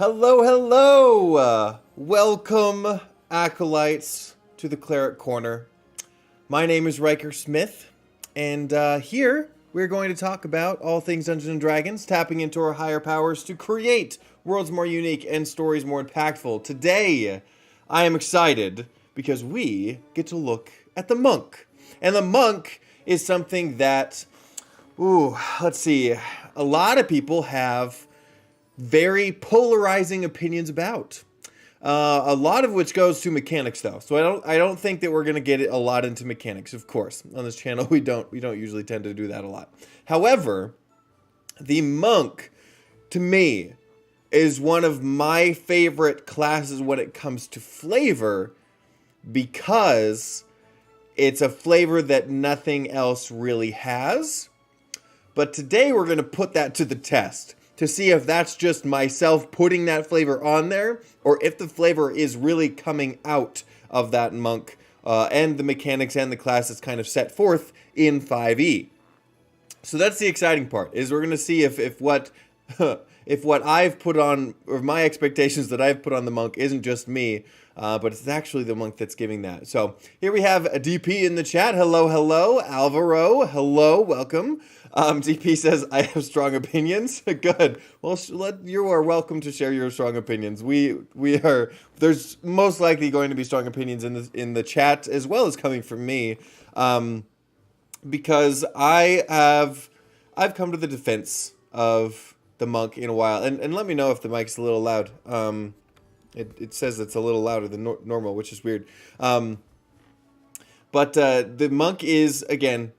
Hello, hello! Welcome, acolytes, to the Cleric Corner. My name is Riker Smith, and here we're going to talk about all things Dungeons & Dragons, tapping into our higher powers to create worlds more unique and stories more impactful. Today, I am excited because we get to look at the monk. And the monk is something that, let's see, a lot of people have very polarizing opinions about. A lot of which goes to mechanics, though. So I don't think that we're gonna get a lot into mechanics. Of course, on this channel we don't usually tend to do that a lot. However, the monk, to me, is one of my favorite classes when it comes to flavor, because it's a flavor that nothing else really has. But today we're gonna put that to the test, to see if that's just myself putting that flavor on there, or if the flavor is really coming out of that monk, and the mechanics and the classes kind of set forth in 5e. So that's the exciting part, is we're going to see if what if what I've put on, or my expectations that I've put on the monk isn't just me, but it's actually the monk that's giving that. So here we have a DP in the chat. Hello, hello. Alvaro, hello, welcome. DP says, I have strong opinions. Good. Well, you are welcome to share your strong opinions. There's most likely going to be strong opinions in the chat, as well as coming from me, because I've come to the defense of the monk in a while, and let me know if the mic's a little loud. It says it's a little louder than normal, which is weird. But the monk is, again,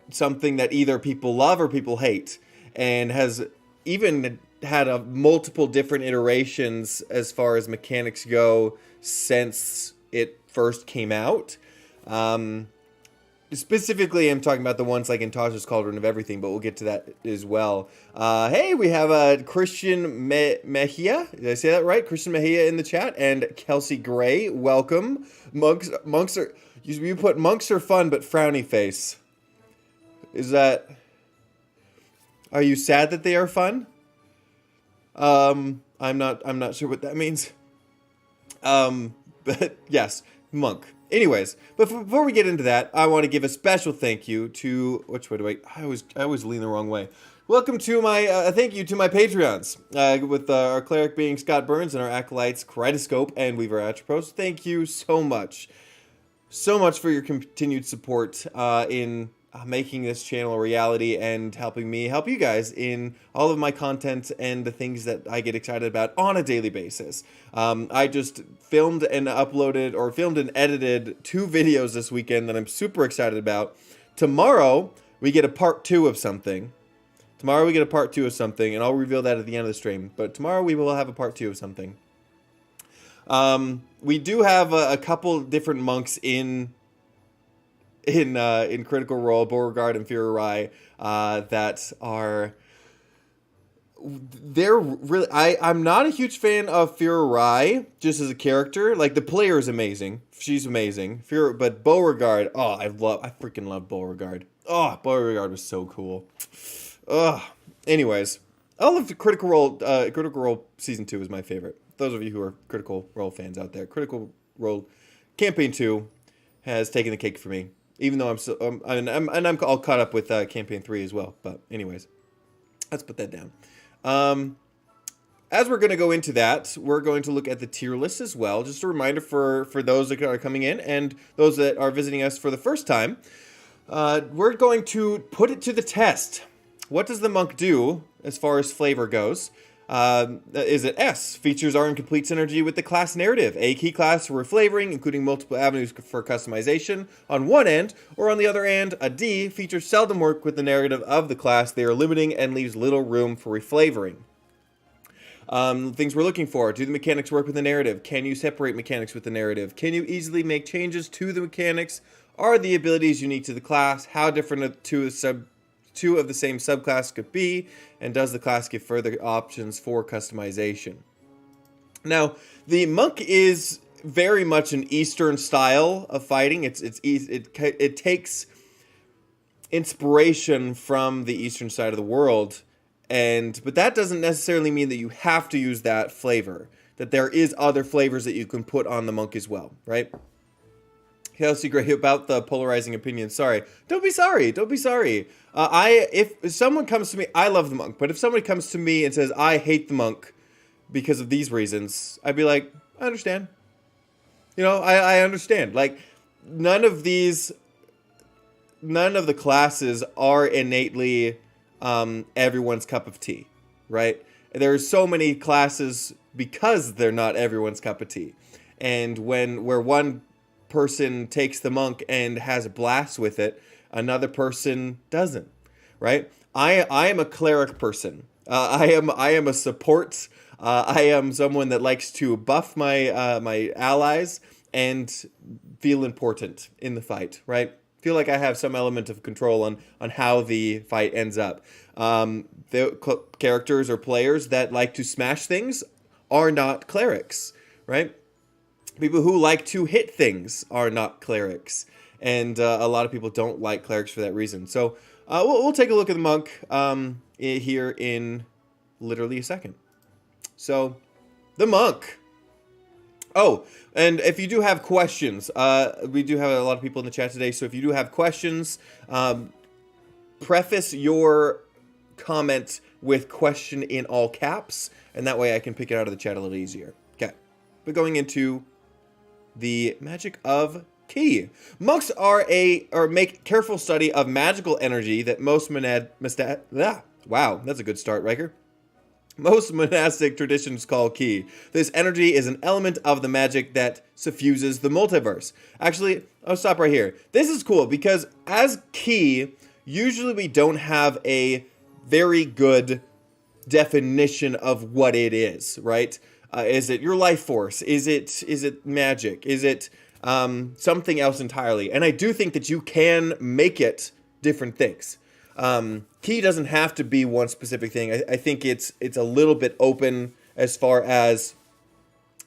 something that either people love or people hate, and has even had multiple different iterations as far as mechanics go since it first came out. Specifically, I'm talking about the ones like in Tasha's Cauldron of Everything, but we'll get to that as well. Hey, we have Christian Mejia. Did I say that right? Christian Mejia in the chat, and Kelsey Gray. Welcome. Monks are, you put monks are fun, but frowny face. Are you sad that they are fun? I'm not sure what that means. But yes, monk. Anyways, but before we get into that, I want to give a special thank you to, which way do I always lean the wrong way. Welcome to my, thank you to my Patreons, with our cleric being Scott Burns and our acolytes Kaleidoscope and Weaver Atropos. Thank you so much for your continued support in making this channel a reality, and helping me help you guys in all of my content and the things that I get excited about on a daily basis. I just filmed and edited 2 videos this weekend that I'm super excited about. Tomorrow we get a part 2 of something. And I'll reveal that at the end of the stream. But tomorrow we will have a part 2 of something. We do have a couple different monks in Critical Role, Beauregard and Fury, that are, they're really, I'm not a huge fan of Fury just as a character. Like, the player is amazing, she's amazing. But Beauregard, I freaking love Beauregard. Beauregard was so cool. Anyways, I love Critical Role Season 2 is my favorite. Those of you who are Critical Role fans out there, Critical Role Campaign 2 has taken the cake for me. Even though I'm all caught up with Campaign 3 as well. But anyways, let's put that down. As we're going to go into that, we're going to look at the tier list as well. Just a reminder for those that are coming in and those that are visiting us for the first time. We're going to put it to the test. What does the monk do as far as flavor goes? Is it S? Features are in complete synergy with the class narrative. A key class for reflavoring, including multiple avenues for customization on one end, or on the other end, a D. Features seldom work with the narrative of the class. They are limiting and leaves little room for reflavoring. Things we're looking for. Do the mechanics work with the narrative? Can you separate mechanics with the narrative? Can you easily make changes to the mechanics? Are the abilities unique to the class? How different two of the same subclass could be, and does the class give further options for customization? Now, the monk is very much an Eastern style of fighting. It takes inspiration from the Eastern side of the world, But that doesn't necessarily mean that you have to use that flavor. That there is other flavors that you can put on the monk as well, right? Kelsey Gray about the polarizing opinion. Sorry. Don't be sorry. Don't be sorry. If someone comes to me, I love the monk. But if somebody comes to me and says, I hate the monk because of these reasons, I'd be like, I understand. You know, I understand. Like, none of the classes are innately everyone's cup of tea, right? There's so many classes because they're not everyone's cup of tea. And where one person takes the monk and has a blast with it, another person doesn't, right? I am a cleric person. I am a support. I am someone that likes to buff my my allies and feel important in the fight, right? Feel like I have some element of control on how the fight ends up. The characters or players that like to smash things are not clerics, right? People who like to hit things are not clerics. And a lot of people don't like clerics for that reason. So we'll take a look at the monk here in literally a second. So, the monk. Oh, and if you do have questions, we do have a lot of people in the chat today. So if you do have questions, preface your comment with question in all caps. And that way I can pick it out of the chat a little easier. Okay. But going into the magic of ki. Monks make careful study of magical energy that most wow, that's a good start, Riker. Most monastic traditions call ki. This energy is an element of the magic that suffuses the multiverse. Actually, I'll stop right here. This is cool because as ki, usually we don't have a very good definition of what it is, right? Is it your life force? Is it magic? Is it something else entirely? And I do think that you can make it different things. Ki doesn't have to be one specific thing. I think it's a little bit open as far as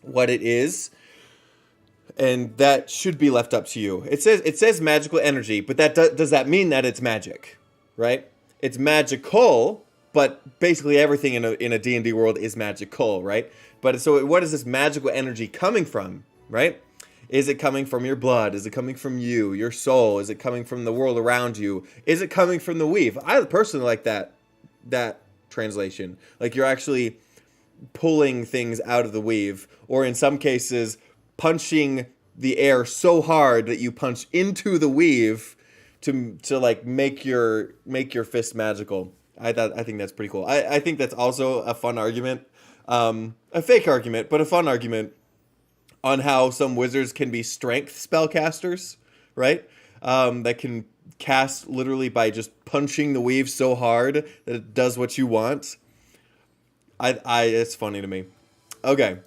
what it is, and that should be left up to you. It says magical energy, but does that mean that it's magic, right? It's magical, but basically everything in a D&D world is magical, right? But so what is this magical energy coming from, right? Is it coming from your blood? Is it coming from you, your soul? Is it coming from the world around you? Is it coming from the weave? I personally like that translation. Like you're actually pulling things out of the weave, or in some cases, punching the air so hard that you punch into the weave to like make your fist magical. I think that's pretty cool. I think that's also a fun argument, a fake argument, but a fun argument on how some wizards can be strength spellcasters, right? That can cast literally by just punching the weave so hard that it does what you want. It's funny to me. Okay,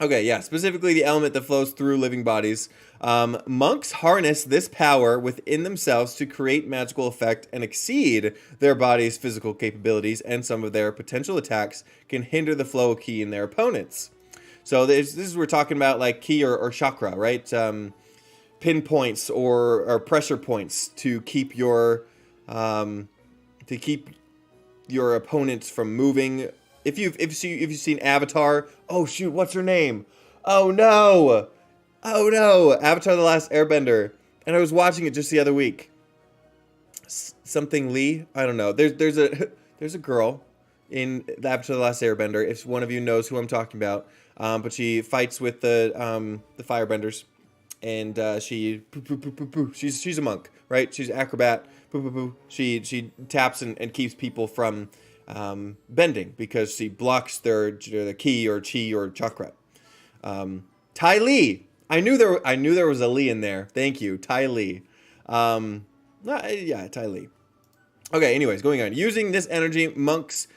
yeah, specifically the element that flows through living bodies. Monks harness this power within themselves to create magical effect and exceed their body's physical capabilities, and some of their potential attacks can hinder the flow of ki in their opponents. So this is what we're talking about, like ki or chakra, right? Pinpoints or pressure points to keep your opponents from moving. If you've seen Avatar, oh shoot, what's her name? Oh no, Avatar: The Last Airbender, and I was watching it just the other week. Something Lee, I don't know. There's a girl in Avatar: The Last Airbender. If one of you knows who I'm talking about. But she fights with the firebenders, and she's a monk, right? She's an acrobat. She taps and keeps people from bending because she blocks their ki or chi or chakra. Ty Lee, I knew there was a Lee in there. Thank you, Ty Lee. Yeah, Ty Lee. Okay, anyways, going on. Using this energy, monks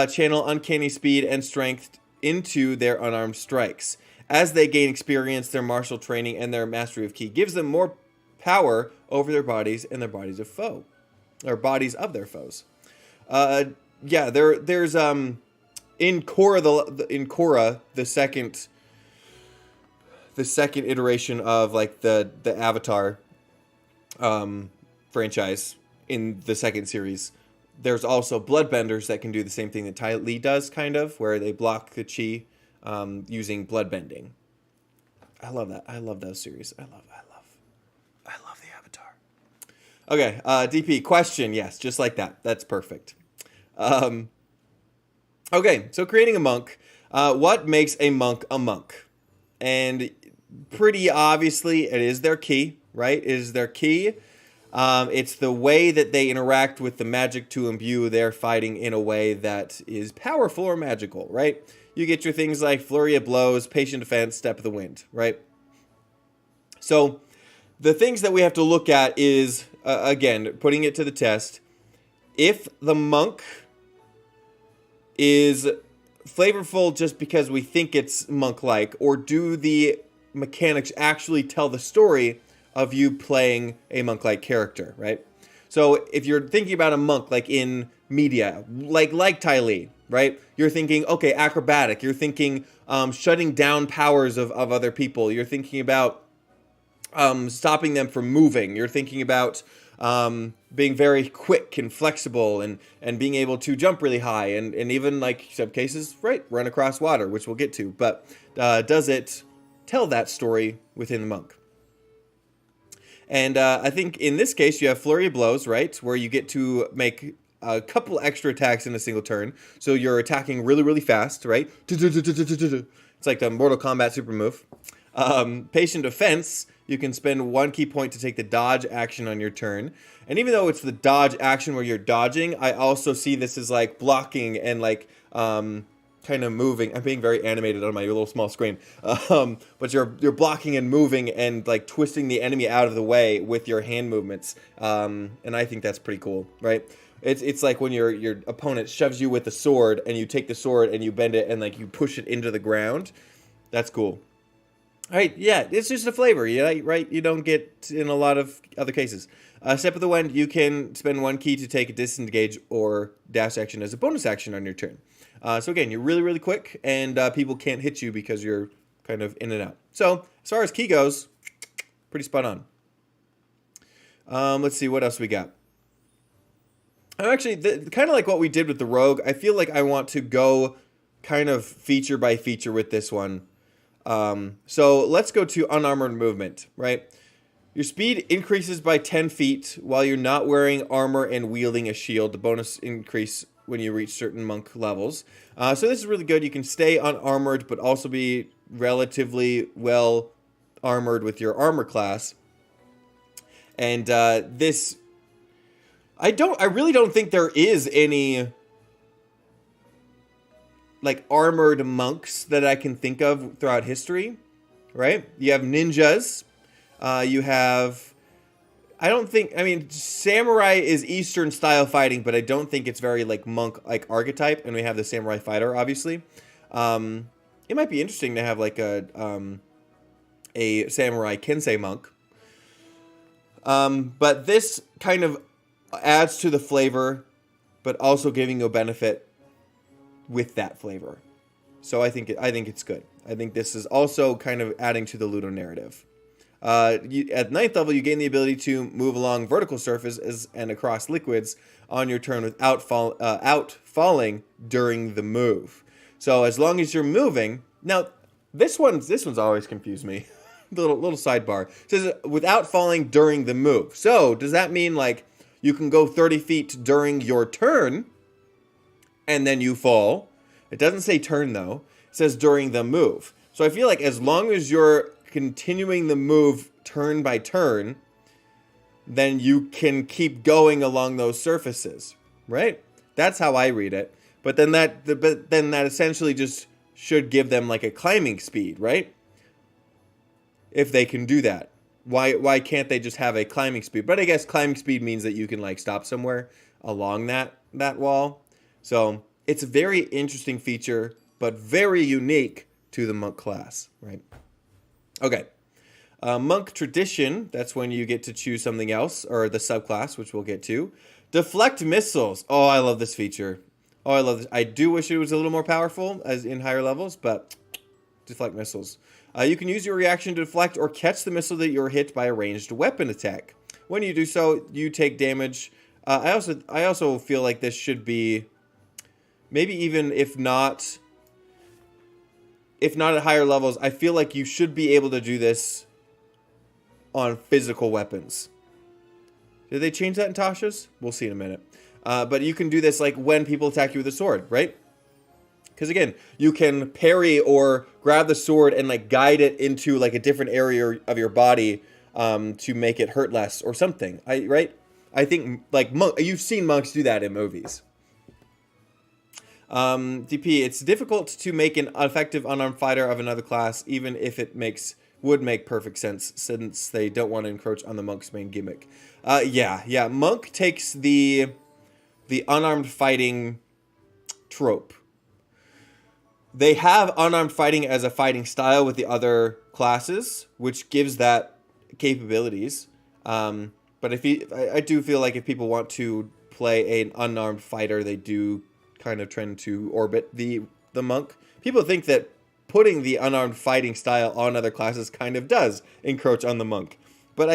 channel uncanny speed and strength into their unarmed strikes. As they gain experience, their martial training and their mastery of ki gives them more power over their bodies and their bodies of foe, or bodies of their foes. Yeah, there's in Korra the second iteration of like the Avatar franchise in the second series. there's also bloodbenders that can do the same thing that Ty Lee does, kind of, where they block the chi using bloodbending. I love that. I love those series. I love the Avatar. Okay, DP, question. Yes, just like that. That's perfect. Okay, so creating a monk. What makes a monk a monk? And pretty obviously, it is their ki, right? It is their ki. It's the way that they interact with the magic to imbue their fighting in a way that is powerful or magical, right? You get your things like flurry of blows, patient defense, step of the wind, right? So the things that we have to look at is, again, putting it to the test. If the monk is flavorful just because we think it's monk-like, or do the mechanics actually tell the story of you playing a monk-like character, right? So if you're thinking about a monk like in media, like Ty Lee, right? You're thinking, okay, acrobatic. You're thinking shutting down powers of other people. You're thinking about stopping them from moving. You're thinking about being very quick and flexible and being able to jump really high and even, like some cases, right, run across water, which we'll get to. But does it tell that story within the monk? And I think in this case, you have flurry of blows, right, where you get to make a couple extra attacks in a single turn. So you're attacking really, really fast, right? It's like the Mortal Kombat super move. Patient defense, you can spend 1 key point to take the dodge action on your turn. And even though it's the dodge action where you're dodging, I also see this as like blocking and like kind of moving. I'm being very animated on my little small screen. But you're blocking and moving and like twisting the enemy out of the way with your hand movements. And I think that's pretty cool, right? It's like when your opponent shoves you with the sword and you take the sword and you bend it and like you push it into the ground. That's cool. All right, yeah, it's just a flavor, right? You don't get in a lot of other cases. Step of the Wind, you can spend 1 key to take a disengage or dash action as a bonus action on your turn. So again, you're really, really quick, and people can't hit you because you're kind of in and out. So as far as key goes, pretty spot on. Let's see, what else we got? I'm actually, kind of like what we did with the Rogue, I feel like I want to go kind of feature by feature with this one. So let's go to unarmored movement, right? Your speed increases by 10 feet while you're not wearing armor and wielding a shield. The bonus increase when you reach certain monk levels. So this is really good. You can stay unarmored, but also be relatively well armored with your armor class. And this, I really don't think there is any like armored monks that I can think of throughout history, right? You have ninjas. You have, samurai is Eastern style fighting, but I don't think it's very like monk like archetype. And we have the samurai fighter, obviously. It might be interesting to have like a samurai kensei monk. But this kind of adds to the flavor, but also giving you a benefit with that flavor. So I think it's good. I think this is also kind of adding to the Ludo narrative. At 9th level, you gain the ability to move along vertical surfaces and across liquids on your turn without falling during the move. So as long as you're moving, now this one's always confused me. little sidebar. It says without falling during the move. So does that mean like you can go 30 feet during your turn and then you fall? It doesn't say turn though. It says during the move. So I feel like as long as you're continuing the move turn by turn, then you can keep going along those surfaces, right? That's how I read it. But then that essentially just should give them like a climbing speed, right? If they can do that. Why can't they just have a climbing speed? But I guess climbing speed means that you can like stop somewhere along that wall. So it's a very interesting feature, but very unique to the monk class, right? Okay. Monk tradition, that's when you get to choose something else, or the subclass, which we'll get to. Deflect missiles. Oh, I love this feature. Oh, I love this. I do wish it was a little more powerful as in higher levels, but deflect missiles. You can use your reaction to deflect or catch the missile that you're hit by a ranged weapon attack. When you do so, you take damage I also feel like this should be, maybe even if not at higher levels, I feel like you should be able to do this on physical weapons. Did they change that in Tasha's? We'll see in a minute. But you can do this like when people attack you with a sword, right? Because again, you can parry or grab the sword and like guide it into like a different area of your body to make it hurt less or something. Right? I think like you've seen monks do that in movies. DP, it's difficult to make an effective unarmed fighter of another class, even if it would make perfect sense, since they don't want to encroach on the monk's main gimmick. Yeah. Monk takes the unarmed fighting trope. They have unarmed fighting as a fighting style with the other classes, which gives that capabilities. But I do feel like if people want to play an unarmed fighter, they do kind of trend to orbit the monk. People think that putting the unarmed fighting style on other classes kind of does encroach on the monk. But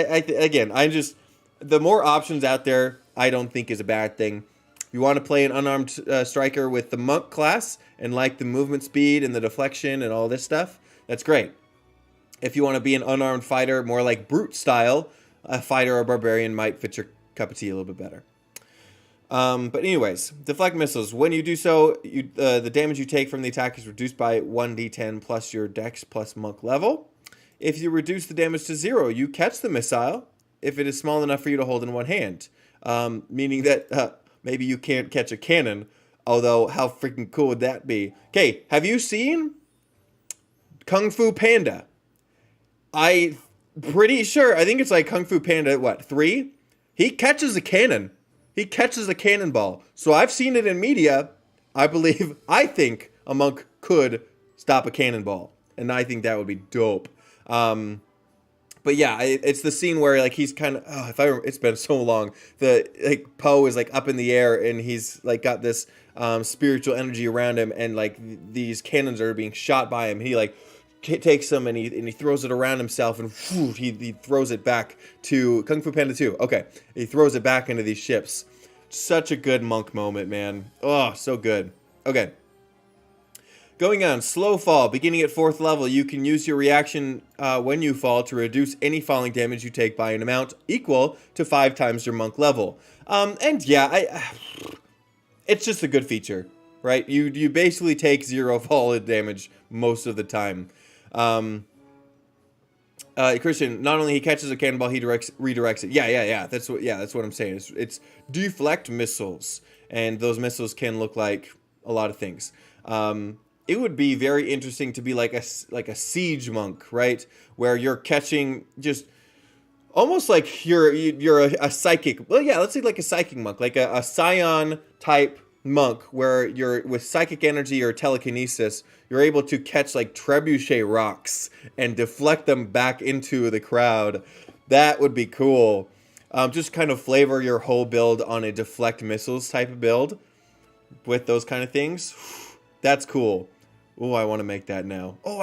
the more options out there, I don't think is a bad thing. If you want to play an unarmed striker with the monk class and like the movement speed and the deflection and all this stuff, that's great. If you want to be an unarmed fighter, more like brute style, a fighter or barbarian might fit your cup of tea a little bit better. But anyways, deflect missiles. When you do so, the damage you take from the attack is reduced by 1d10 plus your dex plus monk level. If you reduce the damage to 0, you catch the missile if it is small enough for you to hold in one hand. Meaning that maybe you can't catch a cannon, although how freaking cool would that be? Okay, have you seen Kung Fu Panda? I pretty sure, I think it's like Kung Fu Panda, 3? He catches a cannon. He catches a cannonball. So I've seen it in media. I think a monk could stop a cannonball. And I think that would be dope. But yeah, it's the scene where like he's kind of, it's been so long. Poe is like up in the air and he's like got this spiritual energy around him, and like these cannons are being shot by him. He like takes them and he throws it around himself, and whew, he throws it back to Kung Fu Panda 2. Okay, he throws it back into these ships. Such a good monk moment, man. Oh, so good. Okay. Going on, slow fall. Beginning at 4th level, you can use your reaction when you fall to reduce any falling damage you take by an amount equal to 5 times your monk level. And yeah, it's just a good feature, right? You basically take 0 fall damage most of the time. Christian, not only he catches a cannonball, he redirects it. Yeah. That's what I'm saying. It's deflect missiles, and those missiles can look like a lot of things. It would be very interesting to be like a siege monk, right? Where you're catching just almost like you're a psychic. Well, yeah, let's say like a psychic monk, like a scion type monk, where you're with psychic energy or telekinesis, you're able to catch like trebuchet rocks and deflect them back into the crowd. That would be cool. Just kind of flavor your whole build on a deflect missiles type of build with those kind of things. That's cool. Oh, I want to make that now. Hold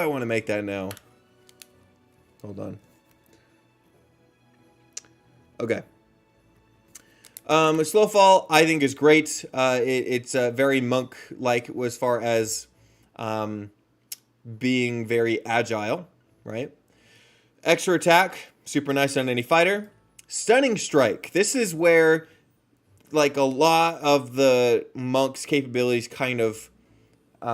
on. Okay. Slow fall, I think, is great. It's very monk-like as far as being very agile, right? Extra attack, super nice on any fighter. Stunning strike. This is where, like, a lot of the monk's capabilities kind of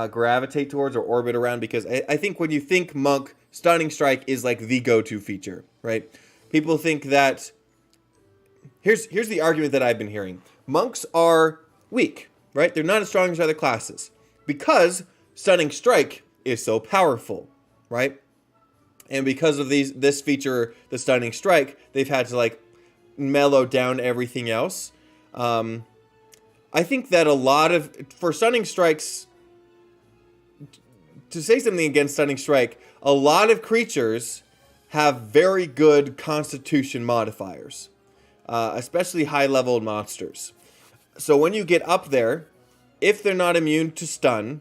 gravitate towards or orbit around, because I think when you think monk, stunning strike is like the go-to feature, right? People think that here's the argument that I've been hearing. Monks are weak, right? They're not as strong as other classes because stunning strike is so powerful, right? And because of this feature, the stunning strike, they've had to like mellow down everything else. I think that for stunning strikes, to say something against stunning strike, a lot of creatures have very good constitution modifiers, especially high-leveled monsters. So when you get up there, if they're not immune to stun,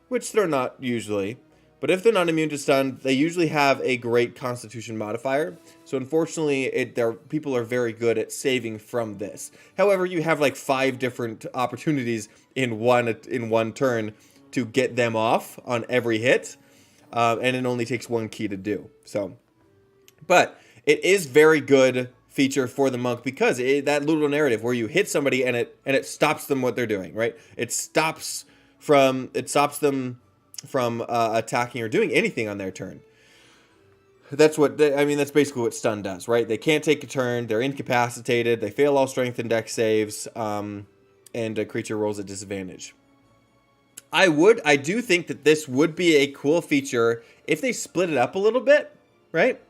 which they're not usually, But if they're not immune to stun, they usually have a great constitution modifier. So unfortunately, people are very good at saving from this. However, you have like 5 different opportunities in one turn to get them off on every hit. And it only takes 1 key to do. So, but it is very good feature for the monk because that little narrative where you hit somebody and it stops them what they're doing, right? It stops them from attacking or doing anything on their turn. That's basically what stun does, right? They can't take a turn, they're incapacitated, they fail all strength and dex saves, and a creature rolls at disadvantage. I do think that this would be a cool feature if they split it up a little bit, right?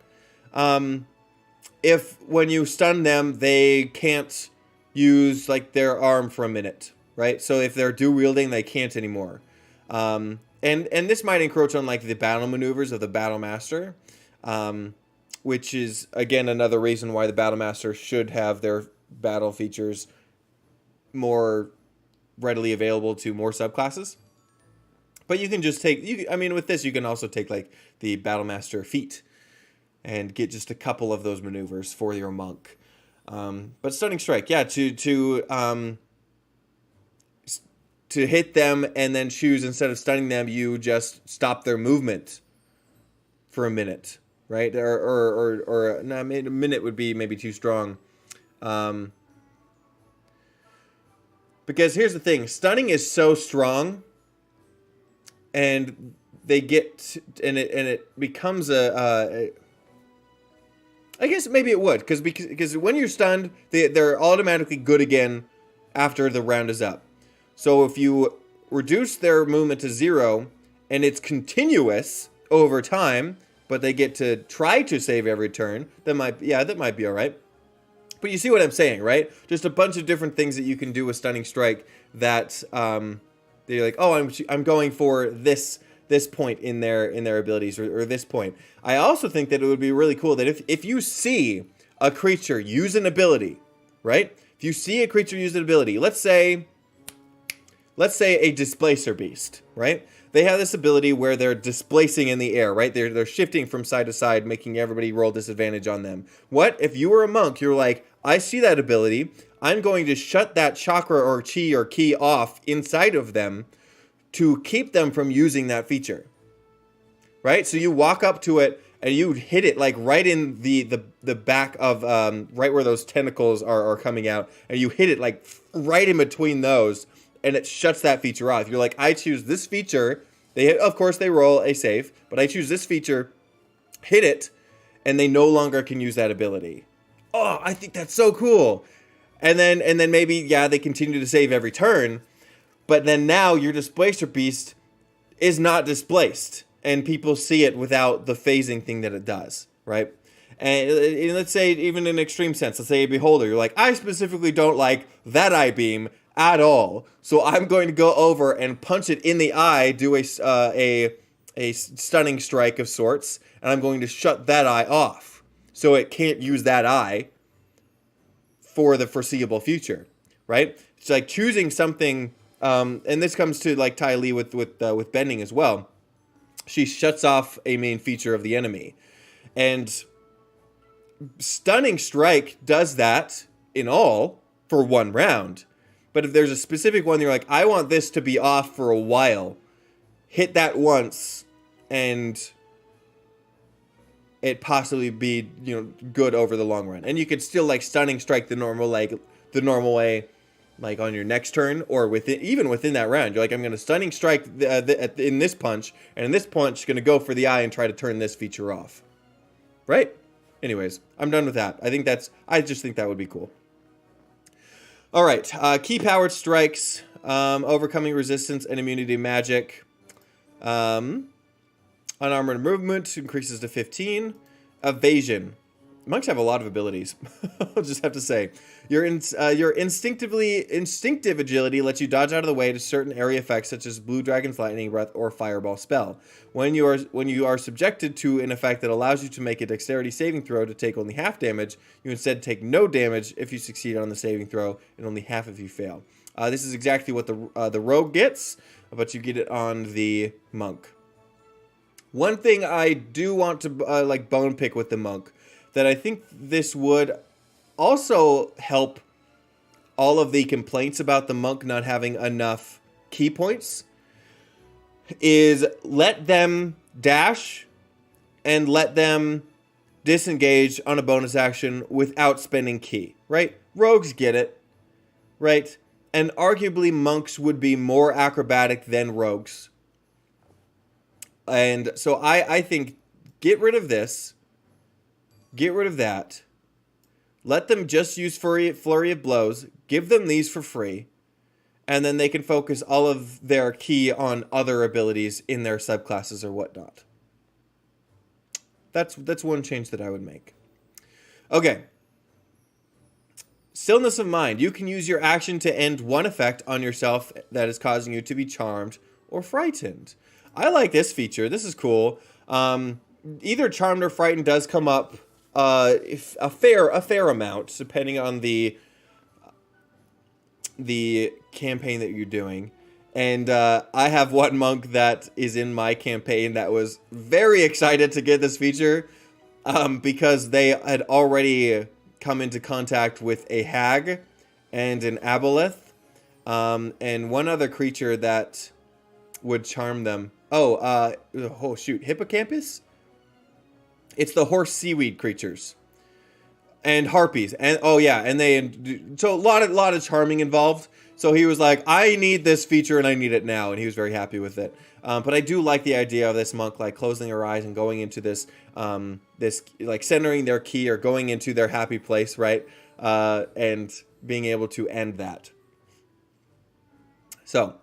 If when you stun them, they can't use like their arm for a minute, right? So if they're dual wielding, they can't anymore. And this might encroach on like the battle maneuvers of the Battle Master, which is again another reason why the Battle Master should have their battle features more readily available to more subclasses. But you can just with this you can also take like the Battle Master feat and get just a couple of those maneuvers for your monk. But Stunning Strike, yeah, to hit them and then choose, instead of stunning them, you just stop their movement for a minute, right? Or no, a minute would be maybe too strong. Because here's the thing, stunning is so strong, and they get and it becomes I guess maybe it would because when you're stunned, they're automatically good again after the round is up. So if you reduce their movement to 0 and it's continuous over time, but they get to try to save every turn, that might be all right. But you see what I'm saying, right? Just a bunch of different things that you can do with Stunning Strike that they're like, oh, I'm going for this point in their abilities or this point. I also think that it would be really cool that if you see a creature use an ability, right? If you see a creature use an ability, let's say a Displacer Beast, right? They have this ability where they're displacing in the air, right? They're shifting from side to side, making everybody roll disadvantage on them. What if you were a monk? You're like, I see that ability. I'm going to shut that chakra or chi or key off inside of them to keep them from using that feature, right? So you walk up to it and you hit it like right in the back of right where those tentacles are coming out, and you hit it like right in between those. And it shuts that feature off. You're like, I choose this feature. Of course, they roll a save, but I choose this feature, hit it, and they no longer can use that ability. Oh, I think that's so cool. And then maybe, yeah, they continue to save every turn, but then now your Displacer Beast is not displaced, and people see it without the phasing thing that it does, right? And let's say, even in an extreme sense, let's say a Beholder, you're like, I specifically don't like that eye beam at all, so I'm going to go over and punch it in the eye, do a stunning strike of sorts, and I'm going to shut that eye off, so it can't use that eye for the foreseeable future, right? It's like choosing something, and this comes to like Ty Lee with bending as well. She shuts off a main feature of the enemy, and Stunning Strike does that in all for 1 round. But if there's a specific one, you're like, I want this to be off for a while, hit that once, and it possibly be, good over the long run. And you could still like Stunning Strike the normal way, like on your next turn, or even within that round. You're like, I'm going to Stunning Strike in this punch, and in this punch, going to go for the eye and try to turn this feature off. Right? Anyways, I'm done with that. I just think that would be cool. All right, key powered strikes, overcoming resistance and immunity to magic. Unarmored movement increases to 15. Evasion. Monks have a lot of abilities. I'll just have to say, your instinctive agility lets you dodge out of the way to certain area effects such as Blue Dragon's Lightning Breath or Fireball spell. When you are subjected to an effect that allows you to make a dexterity saving throw to take only half damage, you instead take no damage if you succeed on the saving throw and only half if you fail. This is exactly what the rogue gets, but you get it on the monk. One thing I do want to like bone pick with the monk, that I think this would also help all of the complaints about the monk not having enough key points, is let them dash and let them disengage on a bonus action without spending key, right? Rogues get it, right? And arguably monks would be more acrobatic than rogues. And so I think get rid of this, get rid of that, let them just use Flurry of Blows, give them these for free, and then they can focus all of their key on other abilities in their subclasses or whatnot. That's one change that I would make. Okay. Stillness of Mind. You can use your action to end one effect on yourself that is causing you to be charmed or frightened. I like this feature. This is cool. Either charmed or frightened does come up if a fair amount, depending on the campaign that you're doing. And I have one monk that is in my campaign that was very excited to get this feature because they had already come into contact with a hag and an aboleth and one other creature that would charm them. Oh shoot, hippocampus? It's the horse seaweed creatures. And harpies. And oh yeah, and so a lot of charming involved. So he was like, I need this feature and I need it now, and he was very happy with it. But I do like the idea of this monk like closing her eyes and going into this this like centering their key or going into their happy place, right? And being able to end that. So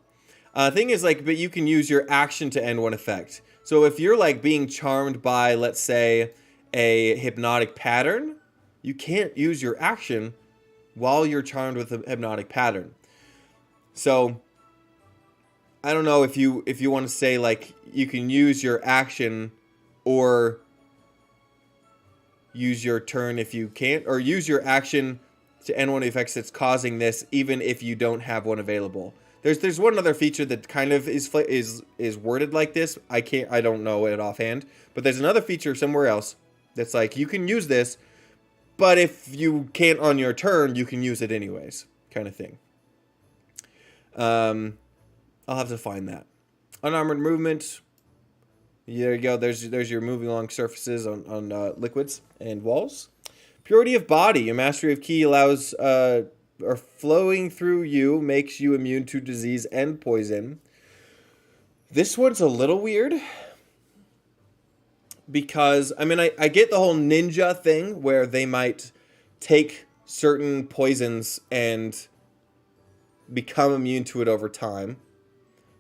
thing is like, but you can use your action to end one effect. So if you're like being charmed by, let's say, a hypnotic pattern, you can't use your action while you're charmed with a hypnotic pattern. So I don't know if you want to say like you can use your action or use your turn if you can't, or use your action to end one of the effects that's causing this even if you don't have one available. There's one other feature that kind of is worded like this. I don't know it offhand, but there's another feature somewhere else that's like you can use this, but if you can't on your turn, you can use it anyways, kind of thing. I'll have to find that. Unarmored movement. There you go. There's your moving along surfaces on liquids and walls. Purity of body. Your mastery of ki allows or flowing through you makes you immune to disease and poison. This one's a little weird because I mean I get the whole ninja thing where they might take certain poisons and become immune to it over time.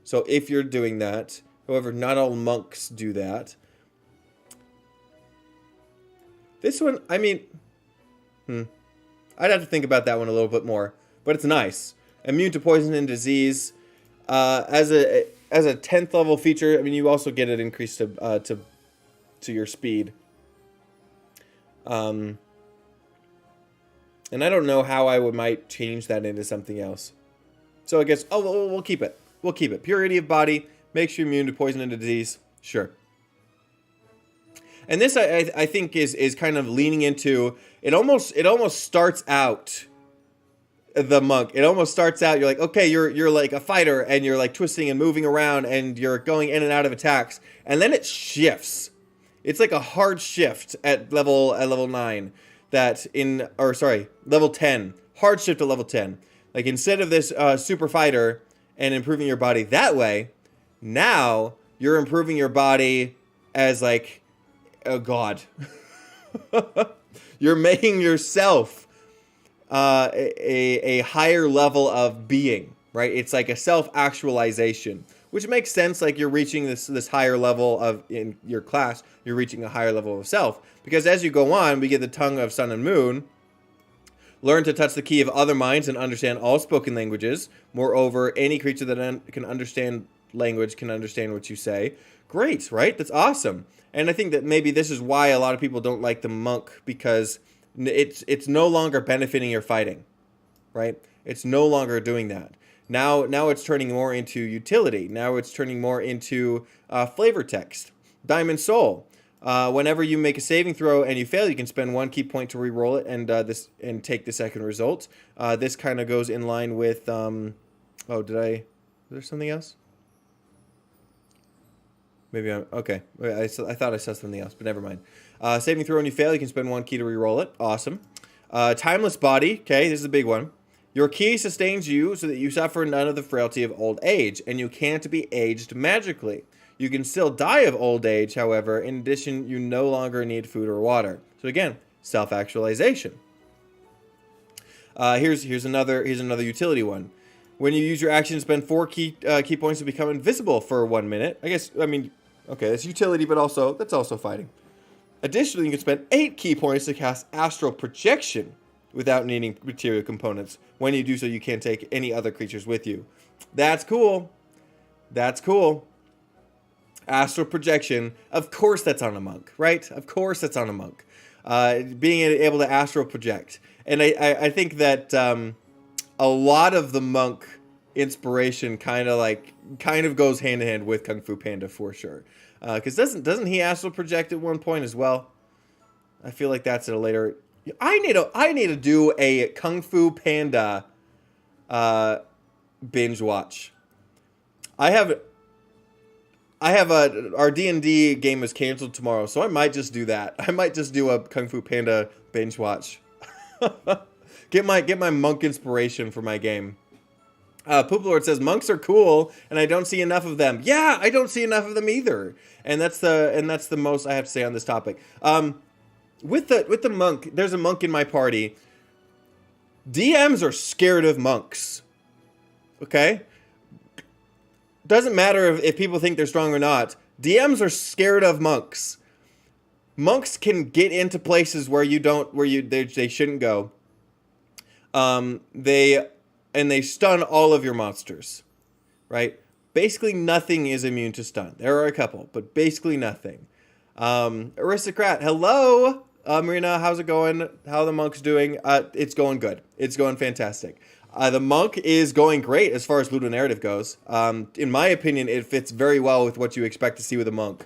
So if you're doing that, however, not all monks do that. This one, I mean, I'd have to think about that one a little bit more, but it's nice. Immune to poison and disease, as a 10th level feature. I mean, you also get it increased to your speed. And I don't know how I might change that into something else. So I guess, we'll keep it. We'll keep it. Purity of body makes you immune to poison and disease. Sure. And this I think is kind of leaning into it. Almost starts out the monk. It almost starts out. You're like, okay, you're like a fighter, and you're like twisting and moving around, and you're going in and out of attacks, and then it shifts. It's like a hard shift at level 9. Level 10. Hard shift at level 10. Like instead of this super fighter and improving your body that way, now you're improving your body as like a god. You're making yourself a higher level of being, right? It's like a self-actualization, which makes sense. Like you're reaching this higher level of in your class, you're reaching a higher level of self. Because as you go on, we get the tongue of sun and moon. Learn to touch the key of other minds and understand all spoken languages. Moreover, any creature that can understand language can understand what you say. Great, right? That's awesome. And I think that maybe this is why a lot of people don't like the monk, because it's no longer benefiting your fighting, right? It's no longer doing that. Now it's turning more into utility. Now it's turning more into flavor text. Diamond Soul. Whenever you make a saving throw and you fail, you can spend 1 key point to re-roll it and take the second result. This kind of goes in line with oh, was there something else? Maybe I'm okay. I thought I saw something else, but never mind. Saving throw when you fail, you can spend 1 key to re-roll it. Awesome. Timeless Body. Okay, this is a big one. Your key sustains you so that you suffer none of the frailty of old age, and you can't be aged magically. You can still die of old age, however. In addition, you no longer need food or water. So again, self-actualization. Here's another utility one. When you use your action, spend 4 key points to become invisible for 1 minute. Okay, that's utility, but that's also fighting. Additionally, you can spend 8 key points to cast astral projection without needing material components. When you do so, you can't take any other creatures with you. That's cool. That's cool. Astral projection. Of course that's on a monk, right? Of course that's on a monk. Being able to astral project. And I think that a lot of the monk inspiration kind of goes hand in hand with Kung Fu Panda for sure. Because doesn't he astral project at one point as well? I feel like that's at a later. I need to do a Kung Fu Panda binge watch. Our D&D game is canceled tomorrow, so I might just do that. I might just do a Kung Fu Panda binge watch. Get my monk inspiration for my game. Poop Lord says monks are cool, and I don't see enough of them. Yeah, I don't see enough of them either. And that's the most I have to say on this topic. With the monk, there's a monk in my party. DMs are scared of monks. Okay? Doesn't matter if people think they're strong or not. DMs are scared of monks. Monks can get into places where they shouldn't go. They stun all of your monsters, right? Basically nothing is immune to stun. There are a couple, but basically nothing. Aristocrat, hello, Marina. How's it going? How are the monks doing? It's going good. It's going fantastic. The monk is going great as far as ludonarrative goes. In my opinion, it fits very well with what you expect to see with a monk.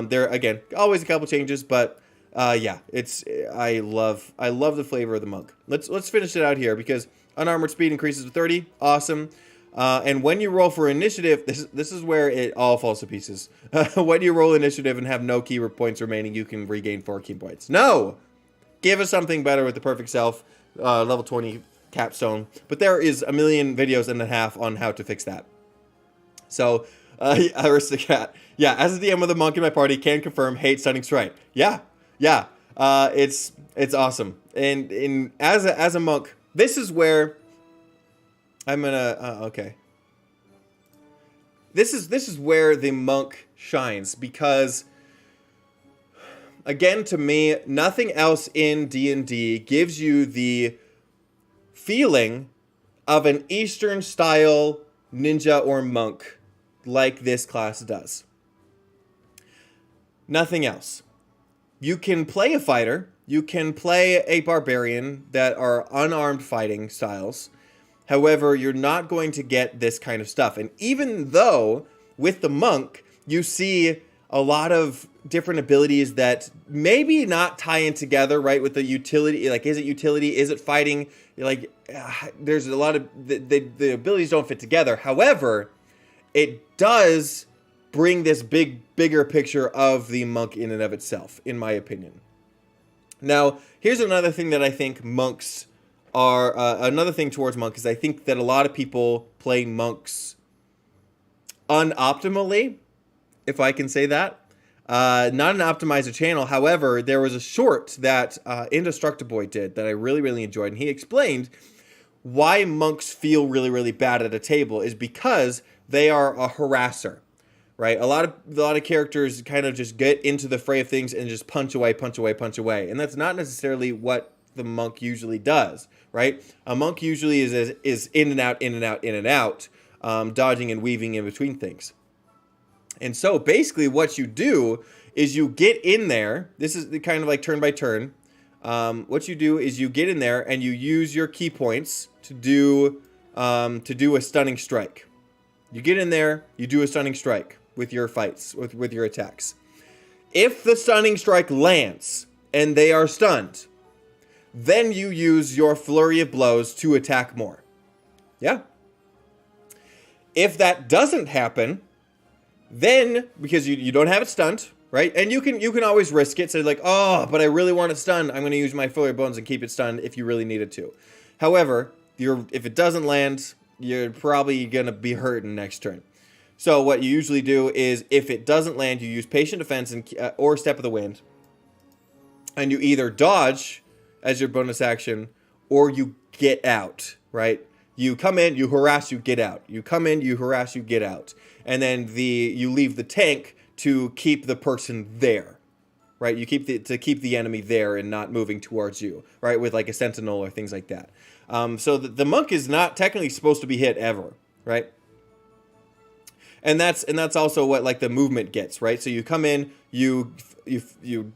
There again, always a couple changes, but yeah, I love the flavor of the monk. Let's finish it out here because unarmored speed increases to 30. Awesome. And when you roll for initiative, this is where it all falls to pieces. When you roll initiative and have no key points remaining, you can regain 4 key points. No! Give us something better with the perfect self, level 20 Capstone. But there is 1.5 million videos on how to fix that. So, Aristocrat. Yeah, as a DM of the monk in my party, can confirm, hate stunning strike. Yeah. It's awesome. And as a monk, this is where I'm gonna okay. This is where the monk shines because, again, to me, nothing else in D&D gives you the feeling of an Eastern style ninja or monk like this class does. Nothing else. You can play a fighter. You can play a barbarian that are unarmed fighting styles. However, you're not going to get this kind of stuff. And even though with the monk, you see a lot of different abilities that maybe not tie in together, right? With the utility, like, is it utility? Is it fighting? Like, there's a lot of, the abilities don't fit together. However, it does bring this bigger picture of the monk in and of itself, in my opinion. Now, here's another thing that I think monks are, another thing towards monk is I think that a lot of people play monks unoptimally, if I can say that. Not an optimizer channel. However, there was a short that Indestructiboy did that I really, really enjoyed. And he explained why monks feel really, really bad at a table is because they are a harasser, right? A lot of characters kind of just get into the fray of things and just punch away. And that's not necessarily what the monk usually does, right? A monk usually is in and out, dodging and weaving in between things. And so basically what you do is you get in there. This is the kind of like turn by turn. What you do is you get in there and you use your key points to do a stunning strike. You get in there, you do a stunning strike with your fights, with your attacks. If the stunning strike lands and they are stunned, then you use your flurry of blows to attack more. Yeah. If that doesn't happen, then, because you don't have it stunned, right? And you can always risk it. So like, oh, but I really want it stunned. I'm going to use my flurry of bones and keep it stunned if you really needed to. However, if it doesn't land, you're probably going to be hurting next turn. So what you usually do is, if it doesn't land, you use Patient Defense and or Step of the Wind. And you either dodge as your bonus action, or you get out, right? You come in, you harass, you get out. You come in, you harass, you get out. And then you leave the tank to keep the person there, right? You keep the enemy there and not moving towards you, right? With like a sentinel or things like that. So the monk is not technically supposed to be hit ever, right? And that's also what like the movement gets, right? So you come in, you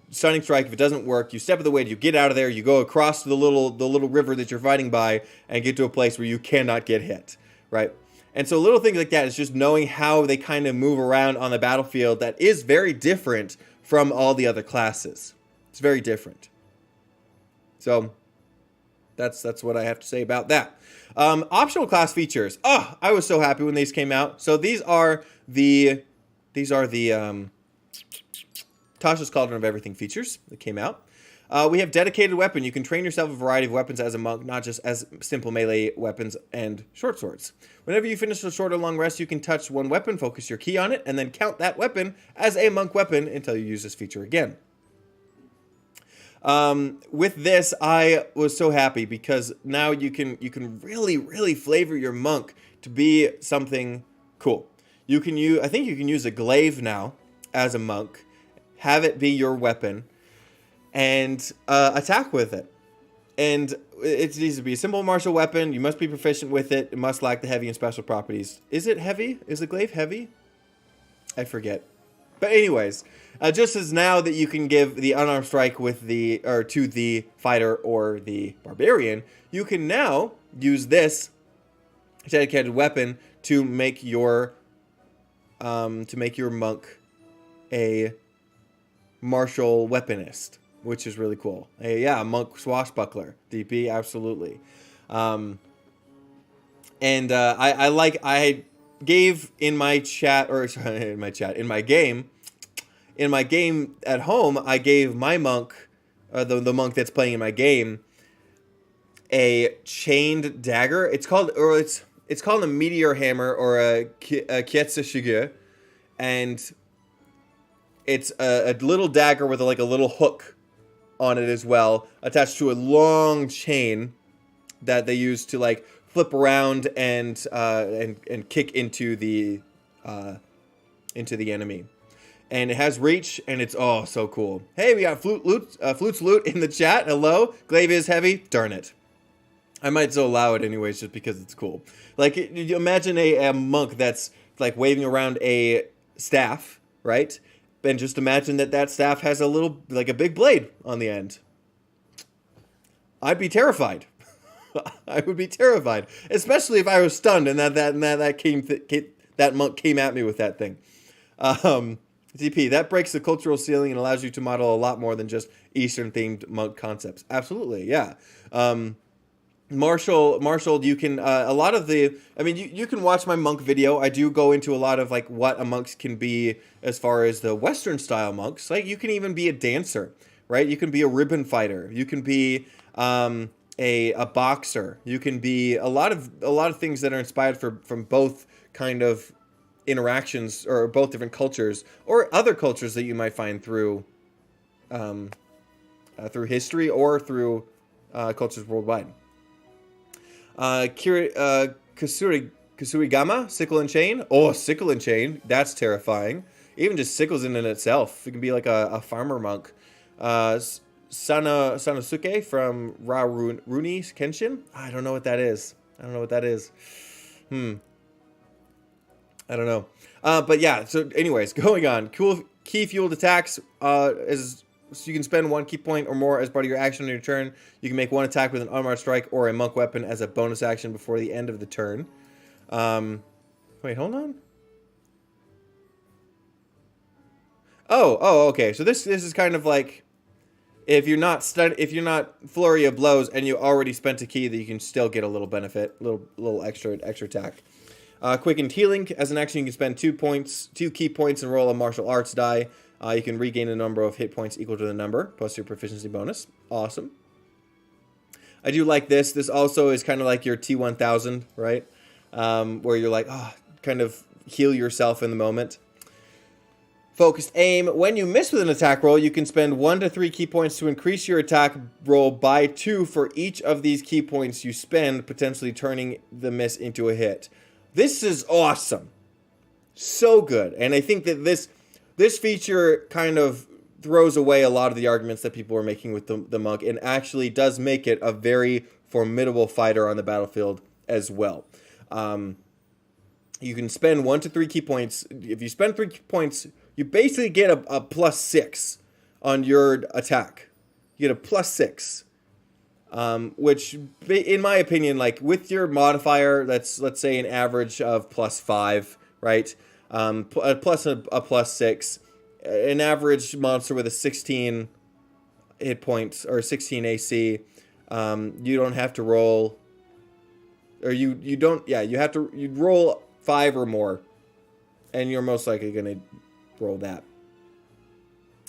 stunning strike. If it doesn't work, you step of the wind, you get out of there, you go across the little river that you're fighting by, and get to a place where you cannot get hit, right? And so little things like that is just knowing how they kind of move around on the battlefield. That is very different from all the other classes. It's very different. So that's what I have to say about that. Optional class features. Oh, I was so happy when these came out. So these are the Tasha's Cauldron of Everything features that came out. We have dedicated weapon. You can train yourself a variety of weapons as a monk, not just as simple melee weapons and short swords. Whenever you finish a short or long rest, you can touch one weapon, focus your key on it, and then count that weapon as a monk weapon until you use this feature again. With this, I was so happy because now you can really flavor your monk to be something cool. I think you can use a glaive now as a monk, have it be your weapon, and attack with it. And it needs to be a simple martial weapon. You must be proficient with it. It must lack the heavy and special properties. Is it heavy? Is the glaive heavy? I forget. But anyways, just as now that you can give the unarmed strike to the fighter or the barbarian, you can now use this dedicated weapon to make your monk a martial weaponist, which is really cool. A monk swashbuckler, DP, absolutely. I gave in my game at home, I gave my monk, the monk that's playing in my game, a chained dagger. It's called a meteor hammer or a kietsushige, and it's a little dagger with a little hook on it as well, attached to a long chain that they use to flip around and kick into the enemy. And it has reach, and it's so cool. Hey, we got Flute's Loot in the chat. Hello. Glaive is heavy. Darn it. I might so allow it anyways, just because it's cool. You imagine a monk that's waving around a staff, right? And just imagine that staff has a big blade on the end. I'd be terrified. I would be terrified, especially if I was stunned and that monk came at me with that thing. DP, that breaks the cultural ceiling and allows you to model a lot more than just Eastern-themed monk concepts. Absolutely, yeah. Martial, you can, you can watch my monk video. I do go into a lot of, what a monk can be as far as the Western-style monks. You can even be a dancer, right? You can be a ribbon fighter. You can be a boxer. You can be a lot of things that are inspired from both kind of interactions or both different cultures or other cultures that you might find through history or through cultures worldwide. Kasurigama, Sickle and Chain. Oh, Sickle and Chain. That's terrifying. Even just sickles in itself. It can be like a farmer monk. Sanosuke from Ra Runi Kenshin. I don't know what that is. I don't know. But yeah, so anyways, going on. Cool key fueled attacks so you can spend one key point or more as part of your action on your turn. You can make one attack with an unmarked strike or a monk weapon as a bonus action before the end of the turn. Wait, hold on. Oh, okay. So this is kind of like if you're not flurry of blows and you already spent a key, that you can still get a little benefit, little extra attack. Quickened healing, as an action, you can spend 2 key points, and roll a martial arts die. You can regain a number of hit points equal to the number plus your proficiency bonus. Awesome. I do like this. This also is kind of like your T1000, right? Where you're like, kind of heal yourself in the moment. Focused aim. When you miss with an attack roll, you can spend 1 to 3 key points to increase your attack roll by 2 for each of these key points you spend, potentially turning the miss into a hit. This is awesome. So good. And I think that this feature kind of throws away a lot of the arguments that people were making with the monk, and actually does make it a very formidable fighter on the battlefield as well. You can spend 1 to 3 key points. If you spend 3 key points, you basically get a +6 on your attack. You get a +6, which, in my opinion, like with your modifier, that's, let's say, an average of +5, right? Plus a +6, an average monster with a 16 hit points or 16 AC. You don't have to roll, or you don't. Yeah, you roll 5 or more, and you're most likely gonna roll that.